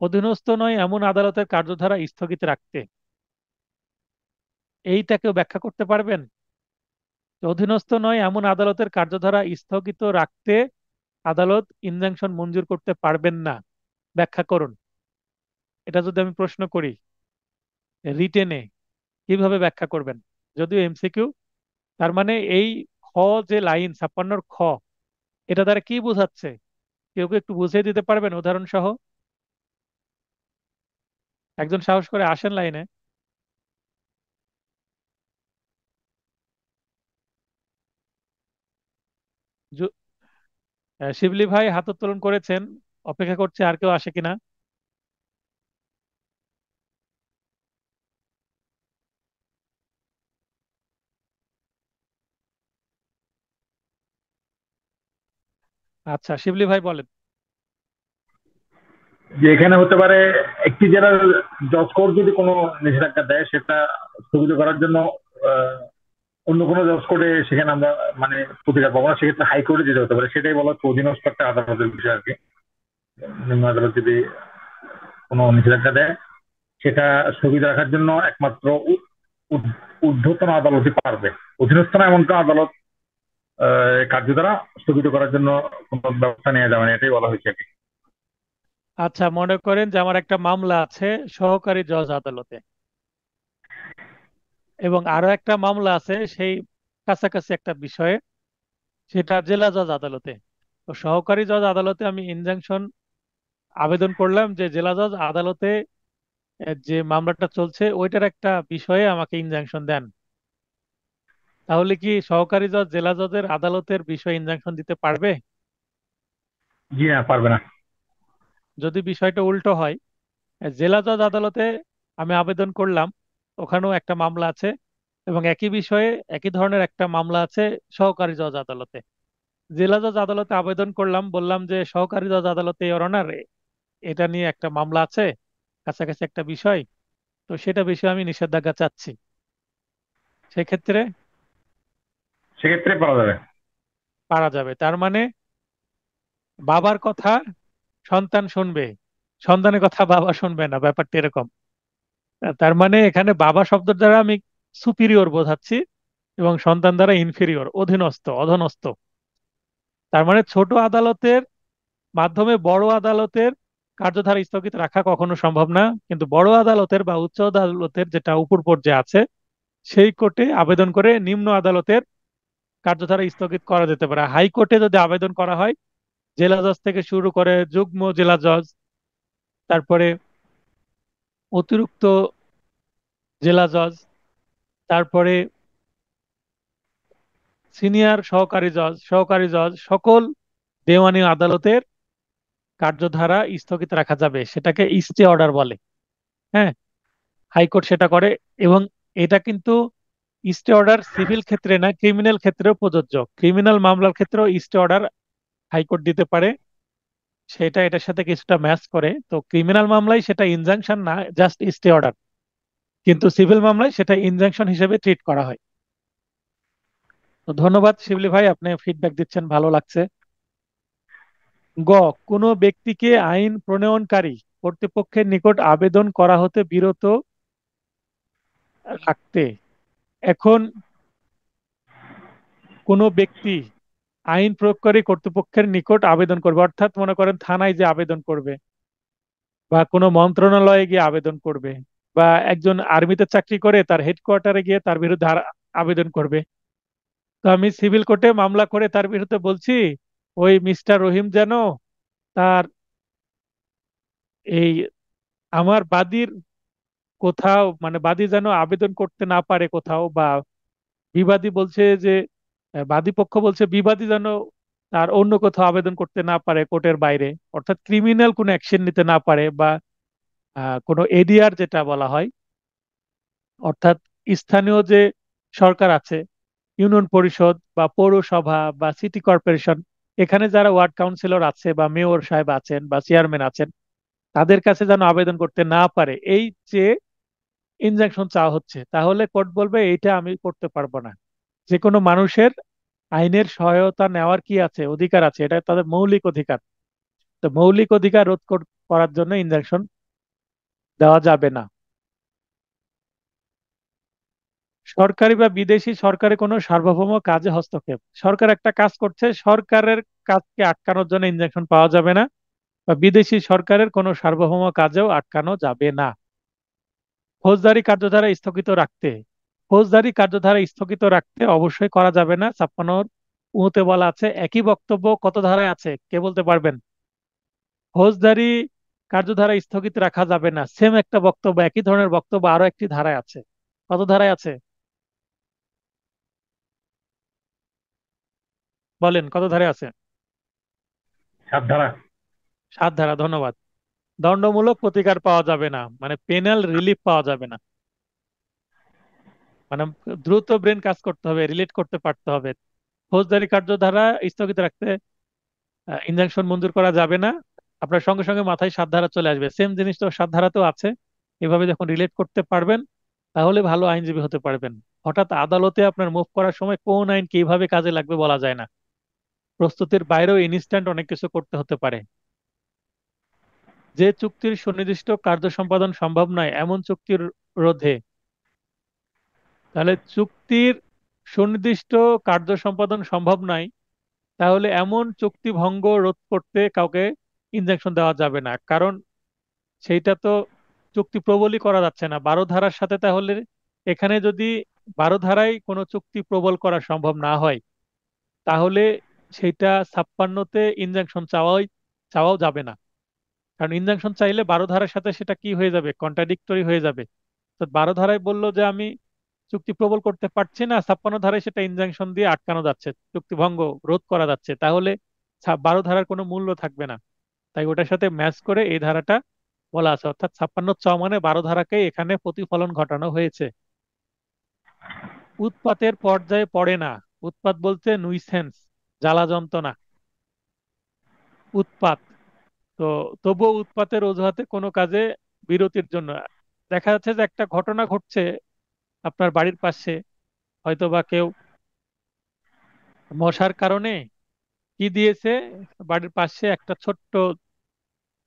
অধীনস্থ নয় এমন আদালতের কার্যধারা স্থগিত রাখতে, এইটাকেও ব্যাখ্যা করতে পারবেন? অধীনস্থ নয় এমন আদালতের কার্যধারা স্থগিত রাখতে আদালত ইনজাংশন মঞ্জুর করতে পারবেন না, ব্যাখ্যা করুন। এটা যদি আমি প্রশ্ন করি রিটেনে, কিভাবে ব্যাখ্যা করবেন? যদিও এমসিকিউ। তার মানে এই খ, যে লাইন 56 খ, এটা দ্বারা কি বোঝাচ্ছে? কেউ কি একটু বুঝিয়ে দিতে পারবেন উদাহরণ সহ? একজন সাহস করে আসেন লাইনে। জু- শিবলি ভাই হাত উত্তোলন করেছেন, অপেক্ষা করছে আর কেউ আসে কিনা। আচ্ছা শিবলি ভাই বলেন। যে এখানে হতে পারে একটি জেলার জজ কোর্ট যদি কোনো নিষেধাজ্ঞা দেয় সেটা স্থগিত করার জন্য আহ, অন্য কোনো জজ কোর্টে সেখানে আমরা মানে প্রতিকার পাবো না, সেক্ষেত্রে হাইকোর্টে যেতে হতে পারে, সেটাই বলা হচ্ছে অধীনস্থ একটা আদালতের বিষয় আর কি। নিম্ন আদালত যদি কোনো নিষেধাজ্ঞা দেয় সেটা স্থগিত রাখার জন্য একমাত্র ঊর্ধ্বতন আদালতই পারবে। অধীনস্থ না এমন কোনো আদালত কার্যধারা স্থগিত করার জন্য কোনো ব্যবস্থা নেওয়া যাবে না, এটাই বলা হয়েছে আর কি। আচ্ছা মনে করেন যে আমার একটা মামলা আছে সহকারী জজ আদালতে, এবং আরো একটা মামলা আছে সেই কাছাকাছি একটা বিষয়ে, সেটা জেলা জজ আদালতে। তো সহকারী জজ আদালতে আমি ইনজাংশন আবেদন করলাম যে জেলা জজ আদালতে যে মামলাটা চলছে ওইটার একটা বিষয়ে আমাকে ইনজাংশন দেন। তাহলে কি সহকারী জজ জেলা জজের আদালতের বিষয়ে ইনজাংশন দিতে পারবে? জি না, পারবে না। যদি বিষয়টা উল্টো হয়, জেলা জজ আদালতে আমি আবেদন করলাম, ওখানেও একটা মামলা আছে, এবং একই বিষয়ে একই ধরনের একটা মামলা আছে সহকারী জজ আদালতে। জেলা জজ আদালতে আবেদন করলাম, বললাম যে সহকারী জজ আদালতে ইওর অনার, এটা নিয়ে একটা মামলা আছে, কাছাকাছি একটা বিষয়, তো সেটা বিষয়ে আমি নিষেধাজ্ঞা চাচ্ছি। সেক্ষেত্রে সেক্ষেত্রে পারা যাবে। পারা যাবে। তার মানে বাবার কথা সন্তান শুনবে, সন্তানের কথা বাবা শুনবে না, ব্যাপারটা এরকম। তার মানে এখানে বাবা শব্দের দ্বারা আমি সুপিরিয়র বোঝাচ্ছি, এবং সন্তান দ্বারা ইনফেরিয়র, অধীনস্থ, অধনস্থ। তার মানে ছোট আদালতের মাধ্যমে বড় আদালতের কার্যধারা স্থগিত রাখা কখনো সম্ভব না, কিন্তু বড় আদালতের বা উচ্চ আদালতের যেটা উপর পর্যায়ে আছে, সেই কোর্টে আবেদন করে নিম্ন আদালতের কার্যধারা স্থগিত করা যেতে পারে। হাইকোর্টে যদি আবেদন করা হয়, জেলা জজ থেকে শুরু করে যুগ্ম জেলা জজ, তারপরে অতিরিক্ত জেলা জজ, তারপরে সিনিয়র সহকারী জজ সকল দেওয়ানি আদালতের কার্যধারা স্থগিত রাখা যাবে, সেটাকে স্টে অর্ডার বলে। হ্যাঁ, হাইকোর্ট সেটা করে। এবং এটা কিন্তু স্টে অর্ডার সিভিল ক্ষেত্রে না, ক্রিমিনাল ক্ষেত্রেও প্রযোজ্য। ক্রিমিনাল মামলার ক্ষেত্রেও স্টে অর্ডার হাইকোর্ট দিতে পারে, সেটা এটার সাথে কিছুটা ম্যাচ করে। তো ক্রিমিনাল মামলায় সেটা ইনজাংশন না, জাস্ট স্টে অর্ডার, কিন্তু সিভিল মামলায় সেটা ইনজাংশন হিসেবে ট্রিট করা হয়। তো ধন্যবাদ শিবলি ভাই, আপনি ফিডব্যাক দিচ্ছেন, ভালো লাগছে। গ, কোনো ব্যক্তিকে আইন প্রণয়নকারী কর্তৃপক্ষের নিকট আবেদন করা হতে বিরত রাখতে। এখন কোনো ব্যক্তি আইন প্রয়োগকারী কর্তৃপক্ষের নিকট আবেদন করবে, অর্থাৎ মনে করেন থানায় যে আবেদন করবে, বা কোনো মন্ত্রণালয়ে গিয়ে আবেদন করবে, বা একজন আর্মিতে চাকরি করে তার হেডকোয়ার্টারে গিয়ে তার বিরুদ্ধে আবেদন করবে। তো আমি সিভিল কোর্টে মামলা করে তার বিরুদ্ধে বলছি, ওই মিস্টার রহিম যেন তার এই আমার বাদীর কোথাও, মানে বাদী যেন আবেদন করতে না পারে কোথাও, বা বিবাদী বলছে যে বাদী পক্ষ বলছে বিবাদী যেন তার অন্য কোথাও আবেদন করতে না পারে কোর্টের বাইরে, অর্থাৎ ক্রিমিনাল কোনো অ্যাকশন নিতে না পারে, বা কোনো এডিআর যেটা বলা হয়, অর্থাৎ স্থানীয় যে সরকার আছে, ইউনিয়ন পরিষদ বা পৌরসভা বা সিটি কর্পোরেশন, এখানে যারা ওয়ার্ড কাউন্সিলর আছে বা মেয়র সাহেব আছেন বা চেয়ারম্যান আছেন, তাদের কাছে যেন আবেদন করতে না পারে, এই যে ইনজাংশন চাওয়া হচ্ছে, তাহলে কোর্ট বলবে এইটা আমি করতে পারবো না। যে কোনো মানুষের আইনের সহায়তা নেওয়ার কি আছে, অধিকার আছে, এটা তাদের মৌলিক অধিকার। তো মৌলিক অধিকার রোধ করার জন্য ইনজাংশন দেওয়া যাবে না। সরকারি বা বিদেশি সরকারি কোনো সার্বভৌম কাজে হস্তক্ষেপ, সরকার একটা কাজ করছে, সরকারের কাজকে আটকানোর জন্য ইনজাংশন পাওয়া যাবে না, বা বিদেশি সরকারের কোনো সার্বভৌম কাজেও আটকানো যাবে না। ফৌজদারি কার্যধারা স্থগিত রাখতে, ফৌজদারি কার্যধারা স্থগিত রাখতে অবশ্যই করা যাবে না। 56 বলা আছে। একই বক্তব্য কত ধারায় আছে কে বলতে পারবেন? ফৌজদারি কার্যধারা স্থগিত রাখা যাবে না, সেম একটা বক্তব্য, একই ধরনের বক্তব্য আরো একটি ধারায় আছে। কত ধারায় আছে বলেন, কত ধারায় আছে? 7 ধারা। 7 ধারা, ধন্যবাদ। দণ্ডমূলক প্রতিকার পাওয়া যাবে না, মানে পেনাল রিলিফ পাওয়া যাবে না, মানে দ্রুত ব্রেন কাজ করতে হবে, রিলেট করতে পারতে হবে। ফৌজদারি কার্যধারা স্থগিত রাখতে ইনজাংশন মঞ্জুর করা যাবে না, আপনার সঙ্গে সঙ্গে মাথায় 7 ধারা চলে আসবে, সেম জিনিস তো 7 ধারাতেও আছে। এভাবে যখন রিলেট করতে পারবেন, তাহলে ভালো আইনজীবী হতে পারবেন। হঠাৎ আদালতে আপনার মুভ করার সময় কোন আইন কিভাবে কাজে লাগবে বলা যায় না, প্রস্তুতির বাইরেও ইনস্ট্যান্ট অনেক কিছু করতে হতে পারে। যে চুক্তির সুনির্দিষ্ট কার্য সম্পাদন সম্ভব নয় এমন চুক্তির রোধে, তাহলে চুক্তির সুনির্দিষ্ট কার্য সম্পাদন সম্ভব নয়, তাহলে এমন চুক্তি ভঙ্গ রোধ করতে কাউকে ইনজাংশন দেওয়া যাবে না, কারণ সেইটা তো চুক্তি প্রবলই করা যাচ্ছে না 12 ধারার সাথে। তাহলে এখানে যদি 12 ধারায় কোনো চুক্তি প্রবল করা সম্ভব না হয়, তাহলে সেইটা 56-তে ইনজাংশন চাওয়াও যাবে না। কারণ ইনজাংশন চাইলে 12 ধারার সাথে সেটা কি হয়ে যাবে, কন্ট্রাডিক্টরি হয়ে যাবে। তো 12 ধারায় বললো যে আমি চুক্তি প্রবল করতে পারছি না, 56 ধারায় সেটা ইনজাংশন দিয়ে আটকানো যাচ্ছে, চুক্তি ভঙ্গ রোধ করা যাচ্ছে, তাহলে 12 ধারার কোনো মূল্য থাকবে না। তাই ওটার সাথে ম্যাচ করে এই ধারাটা বলা আছে, অর্থাৎ 56 মানে 12 ধারাকে এখানে প্রতিফলন ঘটানো হয়েছে। উৎপাতের পর্যায়ে পড়ে না। উৎপাত বলতে নুইসেন্স, জ্বালা যন্ত্রণা, উৎপাত। তো তবুও উৎপাতের অজুহাতে কোনো কাজে বিরতির জন্য দেখা যাচ্ছে যে একটা ঘটনা ঘটছে আপনার বাড়ির পাশে, হয়তো বা কেউ মশার কারণে কি দিয়েছে, বাড়ির পাশে একটা ছোট্ট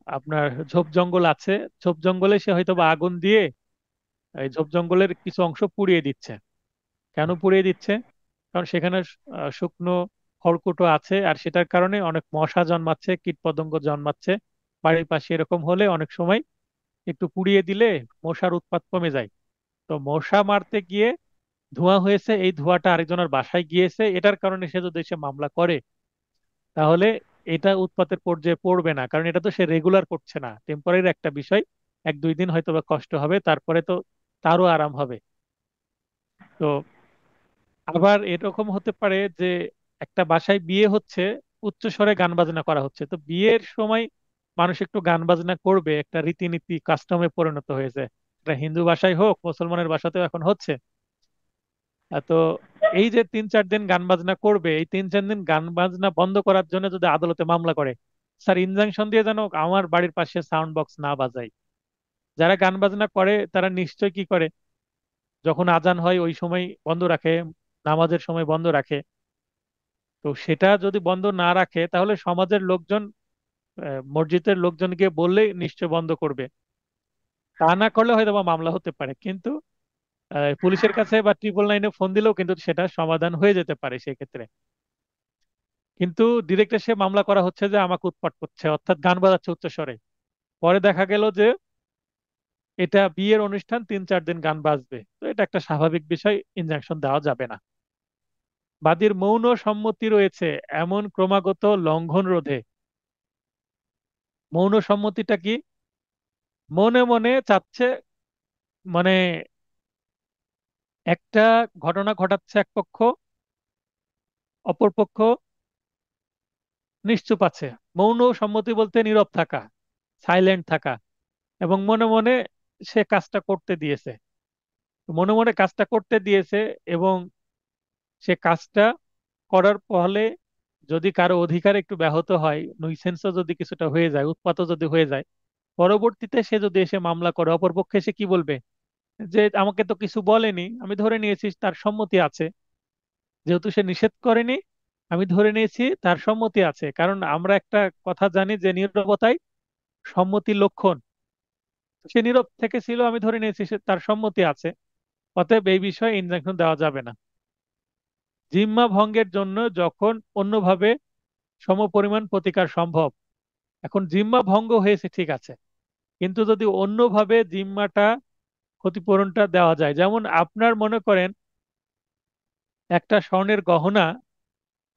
আপনার ঝোপ জঙ্গল আছে, ঝোপ জঙ্গলে সে হয়তো বা আগুন দিয়ে এই ঝোপ জঙ্গলের কিছু অংশ পুড়িয়ে দিচ্ছে। কেন পুড়িয়ে দিচ্ছে? কারণ সেখানে শুকনো খড়কুটো আছে, আর সেটার কারণে অনেক মশা জন্মাচ্ছে, কীটপতঙ্গ জন্মাচ্ছে। বাড়ির পাশে এরকম হলে অনেক সময় একটু পুড়িয়ে দিলে মশার উৎপাত কমে যায়। তো মশা মারতে গিয়ে ধোঁয়া হয়েছে, এই ধোঁয়াটা আরেকজনের বাসায় গিয়েছে, এটার কারণে সে যদি সে মামলা করে, তাহলে এটা উৎপাতের পর্যায়ে পড়বে না, কারণ এটা তো সে রেগুলার করছে না, টেম্পোরারি একটা বিষয়। 1-2 দিন হয়তো বা কষ্ট হবে, তারপরে তো তারও আরাম হবে। তো আবার এরকম হতে পারে যে একটা বাসায় বিয়ে হচ্ছে, উচ্চ স্বরে গান বাজনা করা হচ্ছে, তো বিয়ের সময় মানুষ একটু গান বাজনা করবে, একটা রীতিনীতি কাস্টমে পরিণত হয়েছে। এটা হিন্দু বাসায় হোক, মুসলমানের বাসাতেও এখন হচ্ছে। তো এই যে 3-4 দিন গান বাজনা করবে, এই 3-4 দিন গান বাজনা বন্ধ করার জন্য যদি আদালতে মামলা করে, স্যার ইনজাংশন দিয়ে যেন আমার বাড়ির পাশে সাউন্ড বক্স না বাজায়। যারা গান বাজনা করে তারা নিশ্চয় কি করে, যখন আজান হয় ওই সময় বন্ধ রাখে, নামাজের সময় বন্ধ রাখে। তো সেটা যদি বন্ধ না রাখে তাহলে সমাজের লোকজন, মসজিদের লোকজনকে বললেই নিশ্চয় বন্ধ করবে। তা না করলে হয়তো বা মামলা হতে পারে, কিন্তু পুলিশের কাছে বা 999-এ ফোন দিলেও কিন্তু সেটা সমাধান হয়ে যেতে পারে সেক্ষেত্রে। কিন্তু ডিরেক্ট এসে মামলা করা হচ্ছে যে আমাকে উৎপাত করছে, অর্থাৎ গান বাজাচ্ছে উচ্চস্বরে। পরে দেখা গেল যে এটা বিয়ের অনুষ্ঠান, 3-4 দিন গান বাজবে, তো এটা একটা স্বাভাবিক বিষয়, ইনজাংশন দেওয়া যাবে না। বাদীর মৌন সম্মতি রয়েছে এমন ক্রমাগত লঙ্ঘন রোধে। মৌন সম্মতিটা কি? মনে মনে চাচ্ছে, মানে একটা ঘটনা ঘটাচ্ছে এক পক্ষ, অপর পক্ষ নিশ্চুপ আছে। মৌন সম্মতি বলতে নীরব থাকা, সাইলেন্ট থাকা, এবং মনে মনে সে কাজটা করতে দিয়েছে। মনে মনে কাজটা করতে দিয়েছে, এবং সে কাজটা করার ফলে যদি কারো অধিকার একটু ব্যাহত হয়, নুইসেন্সও যদি কিছুটা হয়ে যায়, উৎপাতও যদি হয়ে যায়, পরবর্তীতে সে যদি এসে মামলা করে, অপরপক্ষে সে কি বলবে? যে আমাকে তো কিছু বলেনি, আমি ধরে নিয়েছি তার সম্মতি আছে। যেহেতু সে নিষেধ করেনি, আমি ধরে নিয়েছি তার সম্মতি আছে, কারণ আমরা একটা কথা জানি যে নীরবতাই সম্মতির লক্ষণ। সে নীরব থেকে ছিল, আমি ধরে নিয়েছি তার সম্মতি আছে। অতএব এই বিষয়ে ইনজাংশন দেওয়া যাবে না। জিম্মা ভঙ্গের জন্য যখন অন্যভাবে সমপরিমাণ প্রতিকার সম্ভব। এখন জিম্মা ভঙ্গ হয়েছে ঠিক আছে, কিন্তু যদি অন্যভাবে জিম্মাটা, ক্ষতিপূরণটা দেওয়া যায়, যেমন আপনার মনে করেন একটা স্বর্ণের গহনা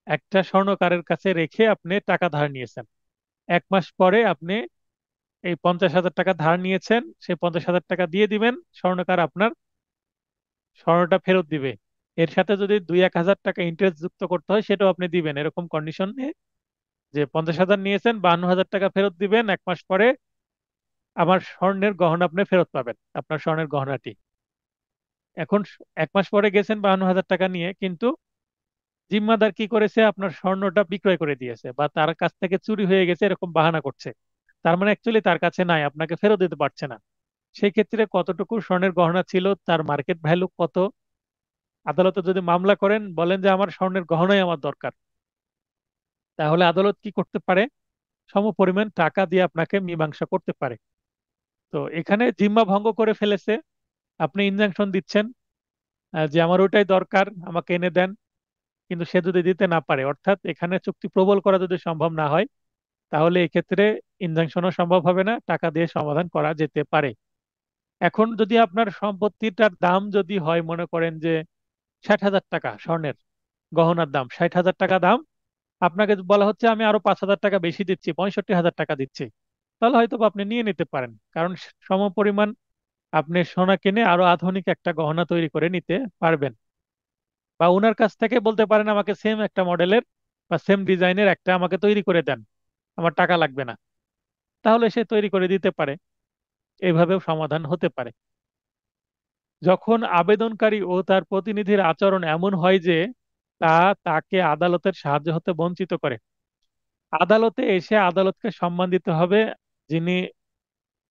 একটা স্বর্ণকারের কাছে রেখে আপনি টাকা ধার নিয়েছেন। 1 মাস পরে আপনি এই 50,000 টাকা ধার নিয়েছেন, সেই 50,000 টাকা দিয়ে দিবেন, স্বর্ণকার আপনার স্বর্ণটা ফেরত দিবে। এর সাথে যদি 2-1 হাজার টাকা ইন্টারেস্ট যুক্ত করতে হয় সেটাও আপনি দিবেন, এরকম কন্ডিশন নিয়ে যে 50,000 নিয়েছেন, 52,000 টাকা ফেরত দিবেন, 1 মাস পরে আমার স্বর্ণের গহনা আপনি ফেরত পাবেন, আপনার স্বর্ণের গহনাটি। এখন 1 মাস পরে গেছেন 52,000 টাকা নিয়ে, কিন্তু জিম্মাদার কি করেছে, আপনার স্বর্ণটা বিক্রয় করে দিয়েছে, বা তার কাছ থেকে চুরি হয়ে গেছে এরকম বাহানা করছে। তার মানে অ্যাকচুয়ালি তার কাছে নাই, আপনাকে ফেরত দিতে পারছে না। সেই ক্ষেত্রে কতটুকু স্বর্ণের গহনা ছিল, তার মার্কেট ভ্যালু কত, আদালতে যদি মামলা করেন, বলেন যে আমার স্বর্ণের গহনাই আমার দরকার, তাহলে আদালত কি করতে পারে? সমপরিমাণ টাকা দিয়ে আপনাকে মীমাংসা করতে পারে। তো এখানে জিম্মা ভঙ্গ করে ফেলেছে, আপনি ইনজাংশন দিচ্ছেন যে আমার ওইটাই দরকার, আমাকে এনে দেন, কিন্তু সে যদি দিতে না পারে, অর্থাৎ এখানে চুক্তি প্রবল করা যদি সম্ভব না হয়, তাহলে এক্ষেত্রে ইনজাংশনও সম্ভব হবে না, টাকা দিয়ে সমাধান করা যেতে পারে। এখন যদি আপনার সম্পত্তিটার দাম যদি হয়, মনে করেন যে 60,000 টাকা, স্বর্ণের গহনার দাম 60,000 টাকা দাম, আপনাকে বলা হচ্ছে আমি আরো 5,000 টাকা বেশি দিচ্ছি, 65,000 টাকা দিচ্ছি, তাহলে হয়তো বা আপনি নিয়ে নিতে পারেন, কারণ সমপরিমাণ আপনি সোনা কিনে আরো আধুনিক একটা গহনা তৈরি করে নিতে পারবেন। বা ওনার কাছ থেকে বলতে পারেন আমাকে সেম একটা মডেলের বা সেম ডিজাইনের একটা আমাকে তৈরি করে দেন, আমার টাকা লাগবে না। তাহলে সে তৈরি করে দিতে পারে। এইভাবেও সমাধান হতে পারে। যখন আবেদনকারী ও তার প্রতিনিধির আচরণ এমন হয় যে তাকে আদালতের সাহায্য হতে বঞ্চিত করে। আদালতে এসে আদালতকে সম্মান দিতে হবে। যিনি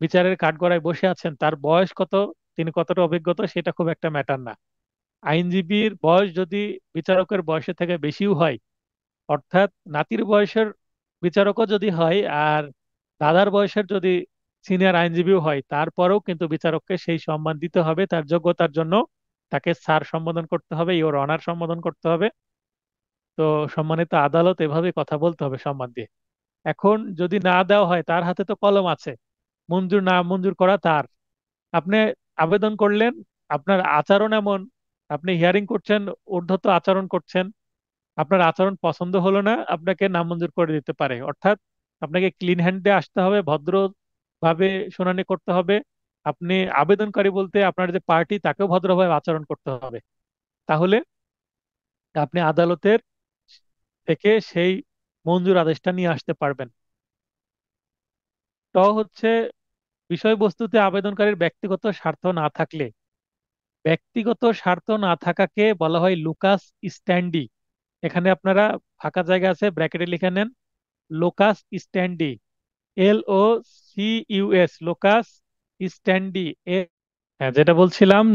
বিচারের কাঠগড়ায় বসে আছেন তার বয়স কত, তিনি কতটা অভিজ্ঞতা সেটা খুব একটা ম্যাটার না। আইনজীবীর বয়স যদি বিচারকের বয়সের থেকে বেশিও হয়, অর্থাৎ নাতির বয়সের বিচারকও যদি হয় আর দাদার বয়সের যদি সিনিয়র আইনজীবীও হয়, তারপরেও কিন্তু বিচারককে সেই সম্মান দিতে হবে। তার যোগ্যতার জন্য তাকে স্যার সম্বোধন করতে হবে, ইওর অনার সম্বোধন করতে হবে। তো সম্মানিত আদালত, এভাবে কথা বলতে হবে সম্মান দিয়ে। এখন যদি না দেওয়া হয়, তার হাতে তো কলম আছে, মঞ্জুর না মঞ্জুর করা তার। আপনি আবেদন করলেন, আপনার আচরণ এমন, আপনি হিয়ারিং করছেন, ঊর্ধ্বত আচরণ করছেন, আপনার আচরণ পছন্দ হলো না, আপনাকে নামঞ্জুর করে দিতে পারে। অর্থাৎ আপনাকে ক্লিন হ্যান্ডে আসতে হবে, ভদ্রভাবে শুনানি করতে হবে। আপনি আবেদনকারী বলতে আপনার যে পার্টি তাকেও ভদ্রভাবে আচরণ করতে হবে। তাহলে আপনি আদালতের থেকে সেই মঞ্জুর আদেশটা নিয়ে আসতে পারবেন। হচ্ছে বিষয়বস্তুতে আবেদনকারীর ব্যক্তিগত স্বার্থ না থাকলে, ব্যক্তিগত স্বার্থ না থাকাকে বলা হয় লুকাস স্ট্যান্ডি। এখানে আপনারা ফাঁকা জায়গা আছে, ব্র্যাকেটে লিখে নেন লোকাস স্ট্যান্ডি। LOCUS, locus স্ট্যান্ডি। হ্যাঁ, যেটা বলছিলাম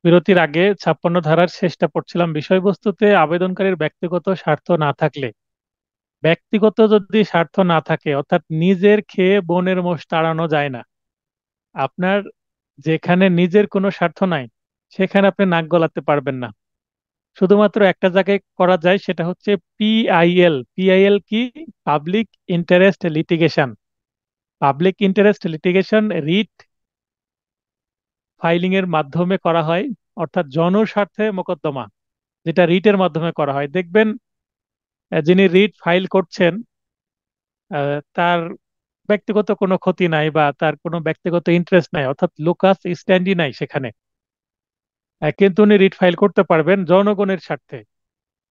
বিরতির আগে, 56 ধারার শেষটা পড়ছিলাম, বিষয়বস্তুতে আবেদনকারীর ব্যক্তিগত স্বার্থ না থাকলে। ব্যক্তিগত যদি স্বার্থ না থাকে, অর্থাৎ নিজের খেয়ে বনের মোষ তাড়ানো যায় না। আপনার যেখানে নিজের কোনো স্বার্থ নাই, সেখানে আপনি নাক গলাতে পারবেন না। শুধুমাত্র একটা জায়গায় করা যায়, সেটা হচ্ছে PIL। PIL কি? Public interest litigation. Public interest litigation writ filing এর মাধ্যমে করা হয়, অর্থাৎ জনস্বার্থে মোকদ্দমা, যেটা রিটের মাধ্যমে করা হয়। দেখবেন যিনি রিট ফাইল করছেন তার ব্যক্তিগত কোনো ক্ষতি নাই বা তার কোনো ব্যক্তিগত ইন্টারেস্ট নাই, অর্থাৎ লোকাস স্ট্যান্ডি নাই সেখানে। কিন্তু উনি রিট ফাইল করতে পারবেন জনগণের স্বার্থে।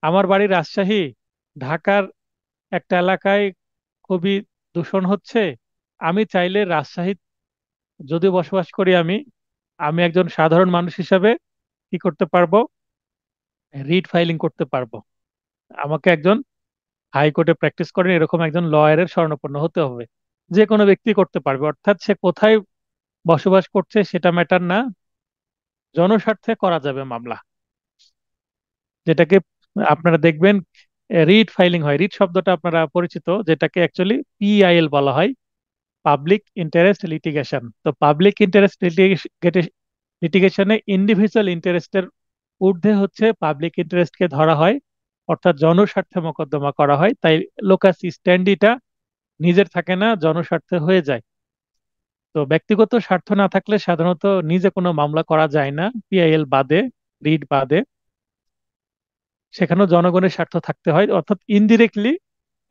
আমার বাড়ি রাজশাহী, ঢাকার একটা এলাকায় খুবই দূষণ হচ্ছে। আমি চাইলে রাজশাহী যদি বসবাস করি, আমি আমি একজন সাধারণ মানুষ হিসাবে কি করতে পারবো? রিট ফাইলিং করতে পারবো। আমাকে একজন হাইকোর্টে প্র্যাকটিস করেন এরকম একজন লয়ারের শরণাপন্ন হতে হবে। যে কোনো ব্যক্তি করতে পারবে, অর্থাৎ সে কোথায় বসবাস করছে সেটা ম্যাটার না, জনস্বার্থে করা যাবে মামলা। যেটাকে আপনারা দেখবেন রিট ফাইলিং হয়, রিট শব্দটা আপনারা পরিচিত, যেটাকে অ্যাকচুয়ালি PIL বলা হয়, পাবলিক ইন্টারেস্ট লিটিগেশন। তো পাবলিক ইন্টারেস্ট লিটিগেশনে ইন্ডিভিজুয়াল ইন্টারেস্টের ঊর্ধ্বে হচ্ছে পাবলিক ইন্টারেস্টকে ধরা হয়, অর্থাৎ জনস্বার্থে মোকদ্দমা করা হয়। তাই লোকাস স্ট্যান্ডিটা নিজের থাকে না, জনস্বার্থে হয়ে যায়। তো ব্যক্তিগত স্বার্থ না থাকলে সাধারণত নিজে কোনো মামলা করা যায় না, PIL বাদে, রিট বাদে। সেখানেও জনগণের স্বার্থ থাকতে হয়, অর্থাৎ ইনডিরেক্টলি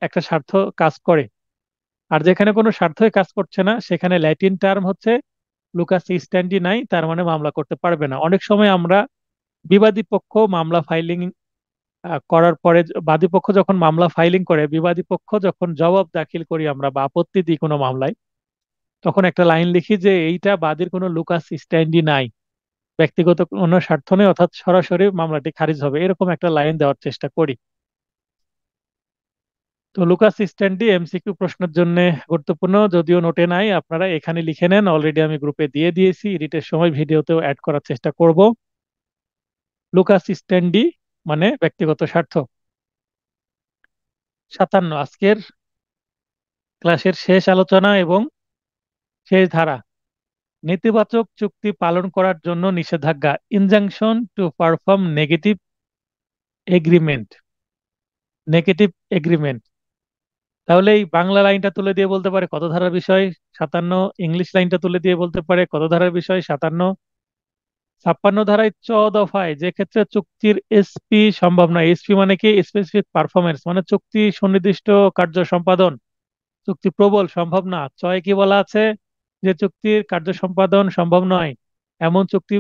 একটা স্বার্থ কাজ করে। আর যেখানে কোনো স্বার্থই কাজ করছে না, সেখানে ল্যাটিন টার্ম হচ্ছে লুকাস স্ট্যান্ডি নাই, তার মানে মামলা করতে পারবে না। অনেক সময় আমরা বিবাদী পক্ষ মামলা ফাইলিং করার পরে, বাদী পক্ষ যখন মামলা ফাইলিং করে, বিবাদী পক্ষ যখন জবাব দাখিল করি আমরা বা আপত্তি দিই কোনো মামলায়, তখন একটা লাইন লিখি যে এইটা বাদীর কোনো লুকাস স্ট্যান্ডি নাই, ব্যক্তিগত কোনো স্বার্থ নেই, অর্থাৎ সরাসরি মামলাটি খারিজ হবে, এরকম একটা লাইন দেওয়ার চেষ্টা করি। তো লুকাস স্ট্যান্ডি MCQ প্রশ্নের জন্য গুরুত্বপূর্ণ, যদিও নোটে নাই, আপনারা এখানে লিখে নেন, অলরেডি আমি গ্রুপে দিয়ে দিয়েছি, এডিটের সময় ভিডিওতেও অ্যাড করার চেষ্টা করব। লুকাস স্ট্যান্ডি মানে ব্যক্তিগত স্বার্থ। 57, আজকের ক্লাসের শেষ আলোচনা এবং শেষ ধারা। নেতিবাচক চুক্তি পালন করার জন্য নিষেধাজ্ঞা, injunction to perform agreement negative agreement. তাহলে এই বাংলা লাইনটা তুলে দিয়ে বলতে পারে কত ধারার বিষয়? 57। ইংলিশ লাইনটা তুলে দিয়ে বলতে পারে কত ধারার বিষয়? 57। 56 ধারায় দফায় যে ক্ষেত্রে চুক্তির SP সম্ভব নয়, SP মানে কি? স্পেসিফিক পারফরমেন্স, মানে চুক্তি সুনির্দিষ্ট কার্য সম্পাদন, চুক্তি প্রবল সম্ভব না। কি বলা আছে? যে চুক্তির কার্য সম্পাদন সম্ভব নয় এমন চুক্তি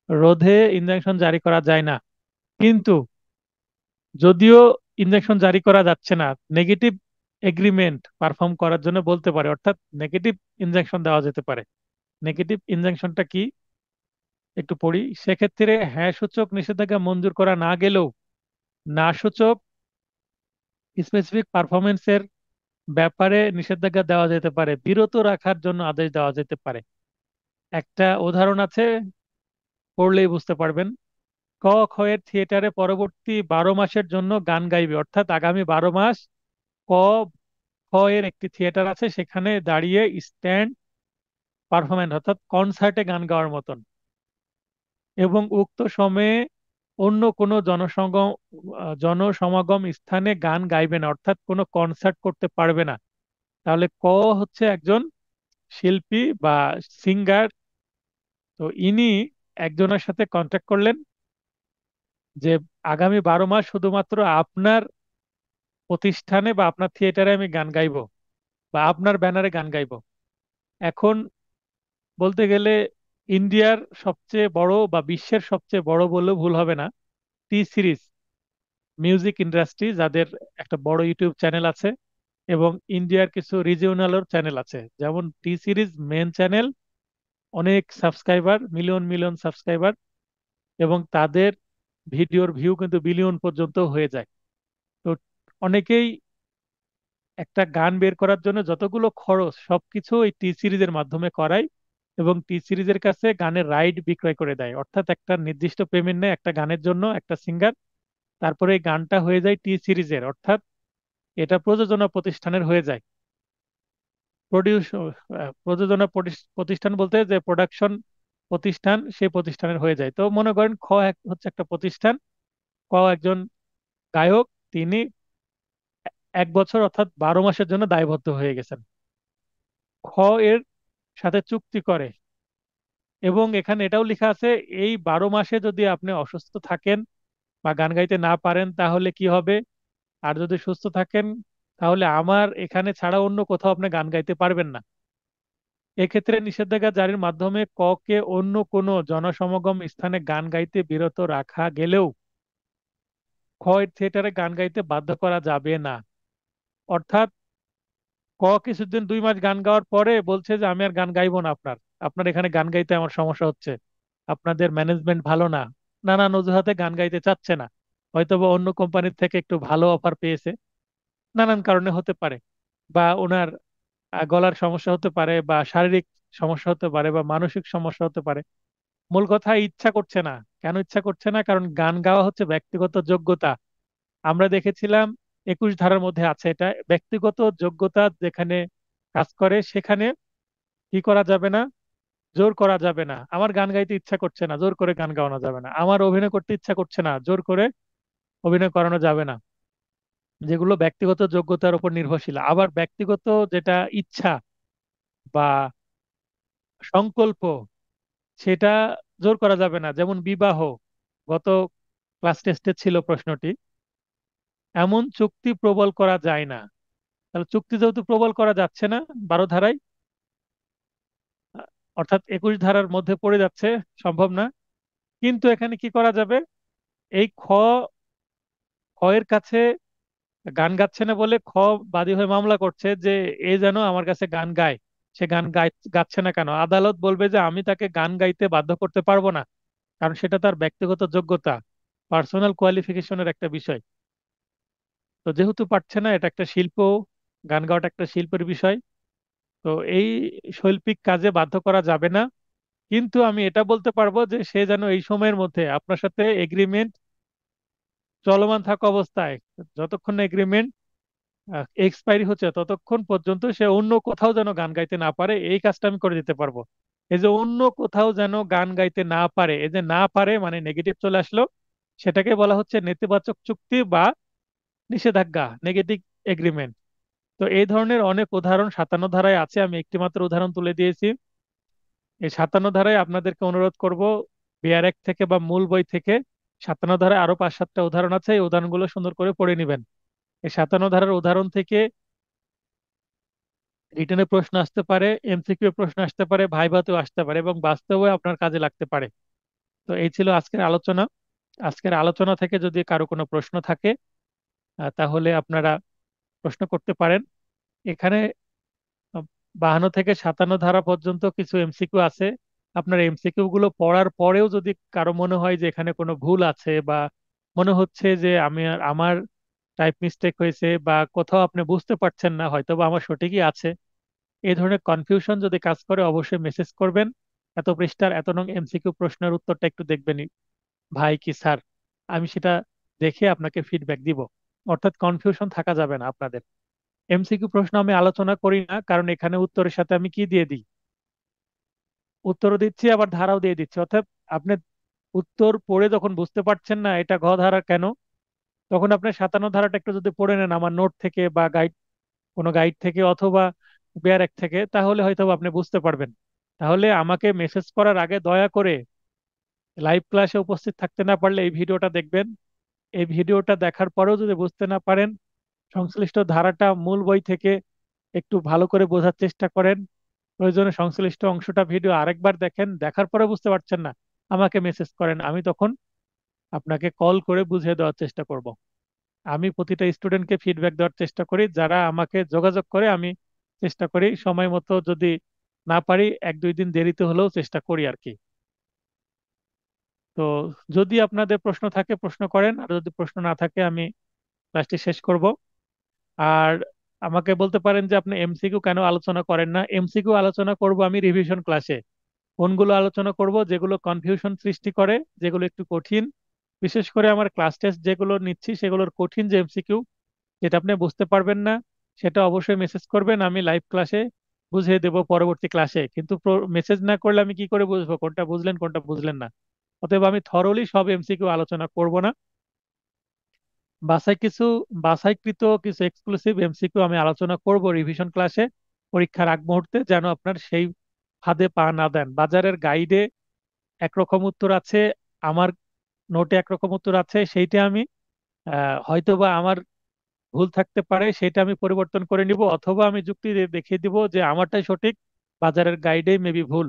রোধে ইনজাংশন জারি করা যায় না। কিন্তু যদিও ইনজাংশন জারি করা যাচ্ছে না, নেগেটিভ এগ্রিমেন্ট পারফর্ম করার জন্য বলতে পারে, অর্থাৎ নেগেটিভ ইনজাংশন দেওয়া যেতে পারে। নেগেটিভ ইনজাংশনটা কি একটু পড়ি। সেক্ষেত্রে হ্যাঁ সূচক নিষেধাজ্ঞা মঞ্জুর করা না গেলেও না সূচক স্পেসিফিক পারফরমেন্সের ব্যাপারে নিষেধাজ্ঞা দেওয়া যেতে পারে, বিরত রাখার জন্য আদেশ দেওয়া যেতে পারে। একটা উদাহরণ আছে, পড়লেই বুঝতে পারবেন। ক খ এর থিয়েটারে পরবর্তী 12 মাসের জন্য গান গাইবে, অর্থাৎ আগামী 12 মাস ক খ এর একটি থিয়েটার আছে, সেখানে দাঁড়িয়ে স্ট্যান্ড পারফরমেন্স অর্থাৎ কনসার্টে গান গাওয়ার মতন, এবং উক্ত সময়ে অন্য কোনো জনসমাগম স্থানে গান গাইবে না, অর্থাৎ কোনো কনসার্ট করতে পারবে না। তাহলে ক হচ্ছে একজন শিল্পী বা সিঙ্গার। তো ইনি একজনের সাথে কন্ট্যাক্ট করলেন যে আগামী 12 মাস শুধুমাত্র আপনার প্রতিষ্ঠানে বা আপনার থিয়েটারে আমি গান গাইবো বা আপনার ব্যানারে গান গাইবো। এখন বলতে গেলে ইন্ডিয়ার সবচেয়ে বড় বা বিশ্বের সবচেয়ে বড় বললেও ভুল হবে না, টি সিরিজ মিউজিক ইন্ডাস্ট্রি, যাদের একটা বড় ইউটিউব চ্যানেল আছে এবং ইন্ডিয়ার কিছু রিজিওনালও চ্যানেল আছে, যেমন টি সিরিজ মেন চ্যানেল, অনেক সাবস্ক্রাইবার, মিলিয়ন মিলিয়ন সাবস্ক্রাইবার, এবং তাদের ভিডিওর ভিউ কিন্তু বিলিয়ন পর্যন্ত হয়ে যায়। তো অনেকেই একটা গান বের করার জন্য যতগুলো খরচ সবকিছু এই টি সিরিজের মাধ্যমে করায়, এবং টি সিরিজের কাছে গানের রাইট বিক্রয় করে দেয়, অর্থাৎ একটা নির্দিষ্ট পেমেন্ট নেয় একটা গানের জন্য একটা সিঙ্গার। তারপরে এই গানটা হয়ে যায় টি সিরিজের, অর্থাৎ এটা প্রযোজনা প্রতিষ্ঠানের হয়ে যায়। প্রডিউস প্রযোজনা প্রতিষ্ঠান বলতে যে প্রোডাকশন প্রতিষ্ঠান, সেই প্রতিষ্ঠানের হয়ে যায়। তো মনে করেন হচ্ছে একটা প্রতিষ্ঠান, ক একজন গায়ক, তিনি 1 বছর অর্থাৎ 12 মাসের জন্য দায়বদ্ধ হয়ে গেছেন। খ এর সাথে চুক্তি করে, এবং এখানে এটাও লেখা আছে এই 12 মাসে যদি আপনি অসুস্থ থাকেন বা গান গাইতে না পারেন তাহলে কি হবে, আর যদি সুস্থ থাকেন তাহলে আমার এখানে ছাড়া অন্য কোথাও আপনি গান গাইতে পারবেন না। এক্ষেত্রে নিষেধাজ্ঞা জারির মাধ্যমে ক কে অন্য কোনো জনসমাগম স্থানে গান গাইতে বিরত রাখা গেলেও খ এর থিয়েটারে গান গাইতে বাধ্য করা যাবে না। অর্থাৎ কিছুদিন 2 মাস গান গাওয়ার পরে বলছে যে আমি আর গান গাইবো না, আপনার আপনার এখানে গান গাইতে আমার সমস্যা হচ্ছে, আপনাদের ম্যানেজমেন্ট ভালো না, নানান অজুহাতে গান গাইতে চাচ্ছে না, হয়তোবা অন্য কোম্পানির থেকে একটু ভালো অফার পেয়েছে, নানান কারণে হতে পারে, বা ওনার গলার সমস্যা হতে পারে, বা শারীরিক সমস্যা হতে পারে, বা মানসিক সমস্যা হতে পারে। মূল কথা ইচ্ছা করছে না। কেন ইচ্ছা করছে না? কারণ গান গাওয়া হচ্ছে ব্যক্তিগত যোগ্যতা। আমরা দেখেছিলাম 21 ধারার মধ্যে আছে এটা, ব্যক্তিগত যোগ্যতা যেখানে কাজ করে সেখানে কি করা যাবে না, জোর করা যাবে না। আমার গান গাইতে ইচ্ছা করছে না, জোর করে গান গাওয়ানো যাবে না। আমার অভিনয় করতে ইচ্ছা করছে না, জোর করে অভিনয় করানো যাবে না। যেগুলো ব্যক্তিগত যোগ্যতার উপর নির্ভরশীল। আবার ব্যক্তিগত যেটা ইচ্ছা বা সংকল্প, সেটা জোর করা যাবে না, যেমন বিবাহ। গত ক্লাস টেস্টে ছিল প্রশ্নটি। এমন চুক্তি প্রবল করা যায় না। তাহলে চুক্তি যেহেতু প্রবল করা যাচ্ছে না 12 ধারায়, অর্থাৎ 21 ধারার মধ্যে পড়ে যাচ্ছে, সম্ভব না। কিন্তু এখানে কি করা যাবে, এই খ এর কাছে গান গাচ্ছে না বলে বাদী হয়ে মামলা করছে যে এ যেন আমার কাছে গান গায়। সে গাচ্ছে না কেন, আদালত বলবে যে আমি তাকে গান গাইতে বাধ্য করতে পারবো না, কারণ সেটা তার ব্যক্তিগত যোগ্যতা, পার্সোনাল কোয়ালিফিকেশনের একটা বিষয়। তো যেহেতু পারছে না, এটা একটা শিল্প, গান গাওয়াটা একটা শিল্পের বিষয়, তো এই শৈল্পিক কাজে বাধ্য করা যাবে না। কিন্তু আমি এটা বলতে পারবো যে সে যেন এই সময়ের মধ্যে আপনার সাথে এগ্রিমেন্ট চলমান থাকা অবস্থায়, যতক্ষণ না এগ্রিমেন্ট এক্সপায়ারি হচ্ছে ততক্ষণ পর্যন্ত সে অন্য কোথাও যেন গান গাইতে না পারে, এই কাজটা আমি করে দিতে পারবো। এই যে অন্য কোথাও যেন গান গাইতে না পারে, এই যে না পারে মানে নেগেটিভ চলে আসলো, সেটাকে বলা হচ্ছে নেতিবাচক চুক্তি বা নিষেধাজ্ঞা, নেগেটিভ এগ্রিমেন্ট। তো এই ধরনের অনেক উদাহরণ 57 ধারায় আছে, আমি একটি মাত্র উদাহরণ তুলে দিয়েছি। এই 57 ধারায় আপনাদেরকে অনুরোধ করব বিআর এক থেকে বা মূল বই থেকে 57 ধারায় আরো 5-7টা উদাহরণ আছে, এই উদাহরণগুলো সুন্দর করে পড়ে নেবেন। এই 57 ধারার উদাহরণ থেকে রিটেনে প্রশ্ন আসতে পারে, এমসিকিউ প্রশ্ন আসতে পারে, ভাইভাতেও আসতে পারে এবং বাস্তবে আপনার কাজে লাগতে পারে। তো এই ছিল আজকের আলোচনা। আজকের আলোচনা থেকে যদি কারো কোনো প্রশ্ন থাকে তাহলে আপনারা প্রশ্ন করতে পারেন। এখানে 52 থেকে 57 ধারা পর্যন্ত কিছু এমসিকিউ আছে। আপনার এমসিকিউ গুলো পড়ার পরেও যদি কারো মনে হয় যে এখানে কোনো ভুল আছে, বা মনে হচ্ছে যে আমার টাইপ মিস্টেক হয়েছে, বা কোথাও আপনি বুঝতে পারছেন না, হয়তো বা আমার সঠিকই আছে, এই ধরনের কনফিউশন যদি কাজ করে অবশ্যই মেসেজ করবেন। এত পৃষ্ঠার এত নং এমসিকিউ প্রশ্নের উত্তরটা একটু দেখবেন ভাই কি স্যার, আমি সেটা দেখে আপনাকে ফিডব্যাক দিব। অর্থাৎ কনফিউশন থাকা যাবে না আপনাদের। এমসিকিউ প্রশ্ন আমি আলোচনা করি না, কারণ এখানে উত্তরের সাথে আমি কি দিয়ে দিই, উত্তরও দিচ্ছি আবার ধারাও দিয়ে দিচ্ছি। অর্থাৎ আপনি উত্তর পড়ে যখন বুঝতে পারছেন না এটা ঘ ধারা কেন, তখন আপনি 57 ধারাটা একটু যদি পড়ে নেন আমার নোট থেকে বা গাইড, কোনো গাইড থেকে অথবা বেয়ার থেকে, তাহলে হয়তো আপনি বুঝতে পারবেন। তাহলে আমাকে মেসেজ করার আগে দয়া করে লাইভ ক্লাসে উপস্থিত থাকতে না পারলে এই ভিডিওটা দেখবেন। এই ভিডিওটা দেখার পরেও যদি বুঝতে না পারেন, সংশ্লিষ্ট ধারাটা মূল বই থেকে একটু ভালো করে বোঝার চেষ্টা করেন। প্রয়োজনে সংশ্লিষ্ট অংশটা ভিডিও আরেকবার দেখেন, দেখার পরে বুঝতে পারছেন না আমাকে মেসেজ করেন, আমি তখন আপনাকে কল করে বুঝিয়ে দেওয়ার চেষ্টা করব। আমি প্রতিটা স্টুডেন্টকে ফিডব্যাক দেওয়ার চেষ্টা করি, যারা আমাকে যোগাযোগ করে আমি চেষ্টা করি সময় মতো, যদি না পারি 1-2 দিন দেরিতে হলেও চেষ্টা করি আর কি। তো যদি আপনাদের প্রশ্ন থাকে প্রশ্ন করেন, আর যদি প্রশ্ন না থাকে আমি ক্লাসটি শেষ করব। আর আমাকে বলতে পারেন যে আপনি এমসিকিউ কেন আলোচনা করেন না। এমসিকিউ আলোচনা করব আমি রিভিশন ক্লাসে। কোনগুলো আলোচনা করব যেগুলো কনফিউশন সৃষ্টি করে, যেগুলো একটু কঠিন, বিশেষ করে আমার ক্লাস টেস্ট যেগুলো নিচ্ছি সেগুলোর কঠিন যে এমসিকিউ, যেটা আপনি বুঝতে পারবেন না, সেটা অবশ্যই মেসেজ করবেন, আমি লাইভ ক্লাসে বুঝিয়ে দেব পরবর্তী ক্লাসে। কিন্তু মেসেজ না করলে আমি কি করে বুঝবো কোনটা বুঝলেন কোনটা বুঝলেন না। অতএব আমি থরলি সব এমসিকিউ আলোচনা করব না। বাসায় কিছু বাছাইকৃত কিছু এক্সক্লুসিভ এমসিকিউ আমি আলোচনা করব রিভিশন ক্লাসে, পরীক্ষার আগ মুহূর্তে, যেন আপনার সেই ফাঁদে পা না দেন। বাজারের গাইডে একরকম উত্তর আছে, আমার নোটে একরকম উত্তর আছে, সেইটা আমি হয়তোবা আমার ভুল থাকতে পারে, সেটা আমি পরিবর্তন করে নিব, অথবা আমি যুক্তি দিয়ে দেখিয়ে দিব যে আমারটাই সঠিক, বাজারের গাইডে মেবি ভুল।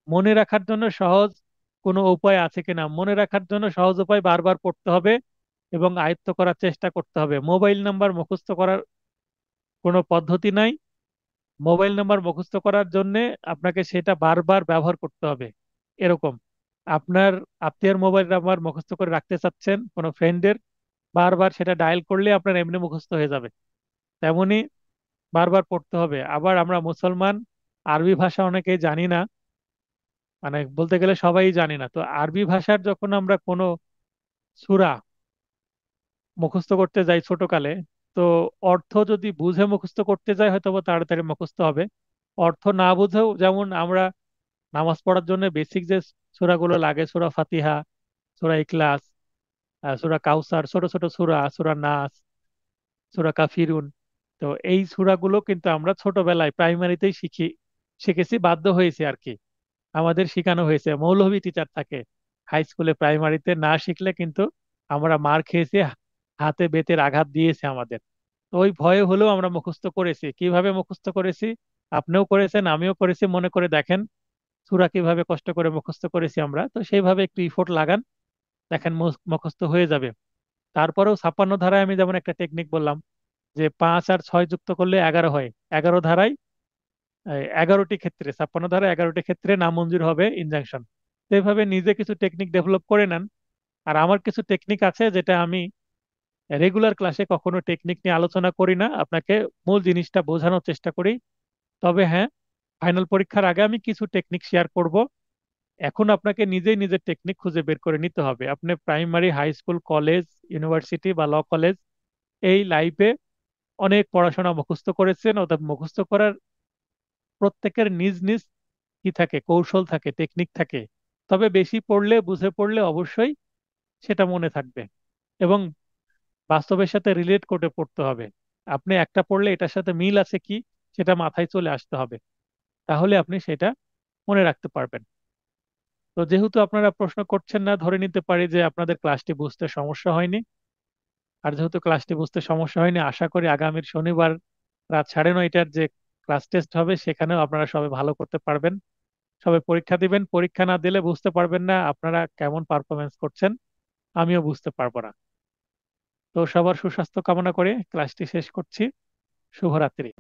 মনে রাখার জন্য সহজ কোনো উপায় আছে কিনা, মনে রাখার জন্য সহজ উপায় বারবার পড়তে হবে এবং আয়ত্ত করার চেষ্টা করতে হবে। মোবাইল নাম্বার মুখস্থ করার কোনো পদ্ধতি নাই। মোবাইল নাম্বার মুখস্থ করার জন্য আপনাকে সেটা বারবার ব্যবহার করতে হবে। এরকম আপনার আত্মীয়ের মোবাইল নাম্বার মুখস্থ করে রাখতে চাচ্ছেন কোনো ফ্রেন্ডের, বারবার সেটা ডায়াল করলে আপনার এমনি মুখস্থ হয়ে যাবে। তেমনি বারবার পড়তে হবে। আবার আমরা মুসলমান, আরবি ভাষা অনেকেই জানি না, মানে বলতে গেলে সবাই জানি না। তো আরবি ভাষার যখন আমরা কোনো সূরা মুখস্থ করতে যাই ছোটকালে, তো অর্থ যদি বুঝে মুখস্থ করতে যাই হয়তো বা তাড়াতাড়ি মুখস্থ হবে। অর্থ না বুঝেও, যেমন আমরা নামাজ পড়ার জন্য বেসিক যে সূরাগুলো লাগে, সূরা ফাতিহা, সূরা ইখলাস, সূরা কাউসার, ছোট ছোট সূরা, সূরা নাস, সূরা কাফিরুন, তো এই সূরাগুলো কিন্তু আমরা ছোটবেলায় প্রাইমারিতেই শিখেছি, বাধ্য হয়েছে আর কি। আমাদের শেখানো হয়েছে, মৌলভী টিচার থাকে হাই স্কুলে, প্রাইমারিতে না শিখলে কিন্তু আমরা মার খেয়েছি, হাতে বেতের আঘাত দিয়েছে আমাদের। তো ওই ভয়ে হলেও আমরা মুখস্থ করেছি। কিভাবে মুখস্থ করেছি, আপনিও করেছেন আমিও করেছি, মনে করে দেখেন সূরা কিভাবে কষ্ট করে মুখস্থ করেছি আমরা। তো সেইভাবে একটু ইফোর্ট লাগান, দেখেন মুখস্থ হয়ে যাবে। তারপরেও 56 ধারায় আমি যেমন একটা টেকনিক বললাম, যে 5 আর 6 যুক্ত করলে 11 হয়। 11 ধারায় 11টি ক্ষেত্রে, 56 ধারায় 11টি ক্ষেত্রে নামঞ্জুর হবে ইনজাংশন। তো এইভাবে নিজে কিছু টেকনিক ডেভেলপ করে নেন। আর আমার কিছু টেকনিক আছে যেটা আমি রেগুলার ক্লাসে কখনো টেকনিক নিয়ে আলোচনা করি না, আপনাকে মূল জিনিসটা বোঝানোর চেষ্টা করি। তবে হ্যাঁ, ফাইনাল পরীক্ষার আগে আমি কিছু টেকনিক শেয়ার করব। এখন আপনাকে নিজেই নিজের টেকনিক খুঁজে বের করে নিতে হবে। আপনি primary, high school, college, university বা ল কলেজ, এই লাইফে অনেক পড়াশোনা মুখস্থ করেছেন। অর্থাৎ মুখস্থ করার প্রত্যেকের নিজ নিজ কি থাকে, কৌশল থাকে, টেকনিক থাকে। তবে বেশি পড়লে, বুঝে পড়লে অবশ্যই সেটা মনে থাকবে, এবং বাস্তবের সাথে রিলেট করে পড়তে হবে। আপনি একটা পড়লে এটার সাথে মিল আছে কি, সেটা মাথায় চলে আসতে হবে, তাহলে আপনি সেটা মনে রাখতে পারবেন। তো যেহেতু আপনারা প্রশ্ন করছেন না, ধরে নিতে পারি যে আপনাদের ক্লাসটি বুঝতে সমস্যা হয়নি। আর যেহেতু ক্লাসটি বুঝতে সমস্যা হয়নি, আশা করি আগামীর শনিবার রাত 9:30টার যে ক্লাস টেস্ট হবে সেখানেও আপনারা সবাই ভালো করতে পারবেন। সবাই পরীক্ষা দিবেন, পরীক্ষা না দিলে বুঝতে পারবেন না আপনারা কেমন পারফরমেন্স করছেন, আমিও বুঝতে পারবো না। তো সবার সুস্বাস্থ্য কামনা করে ক্লাসটি শেষ করছি। শুভরাত্রি।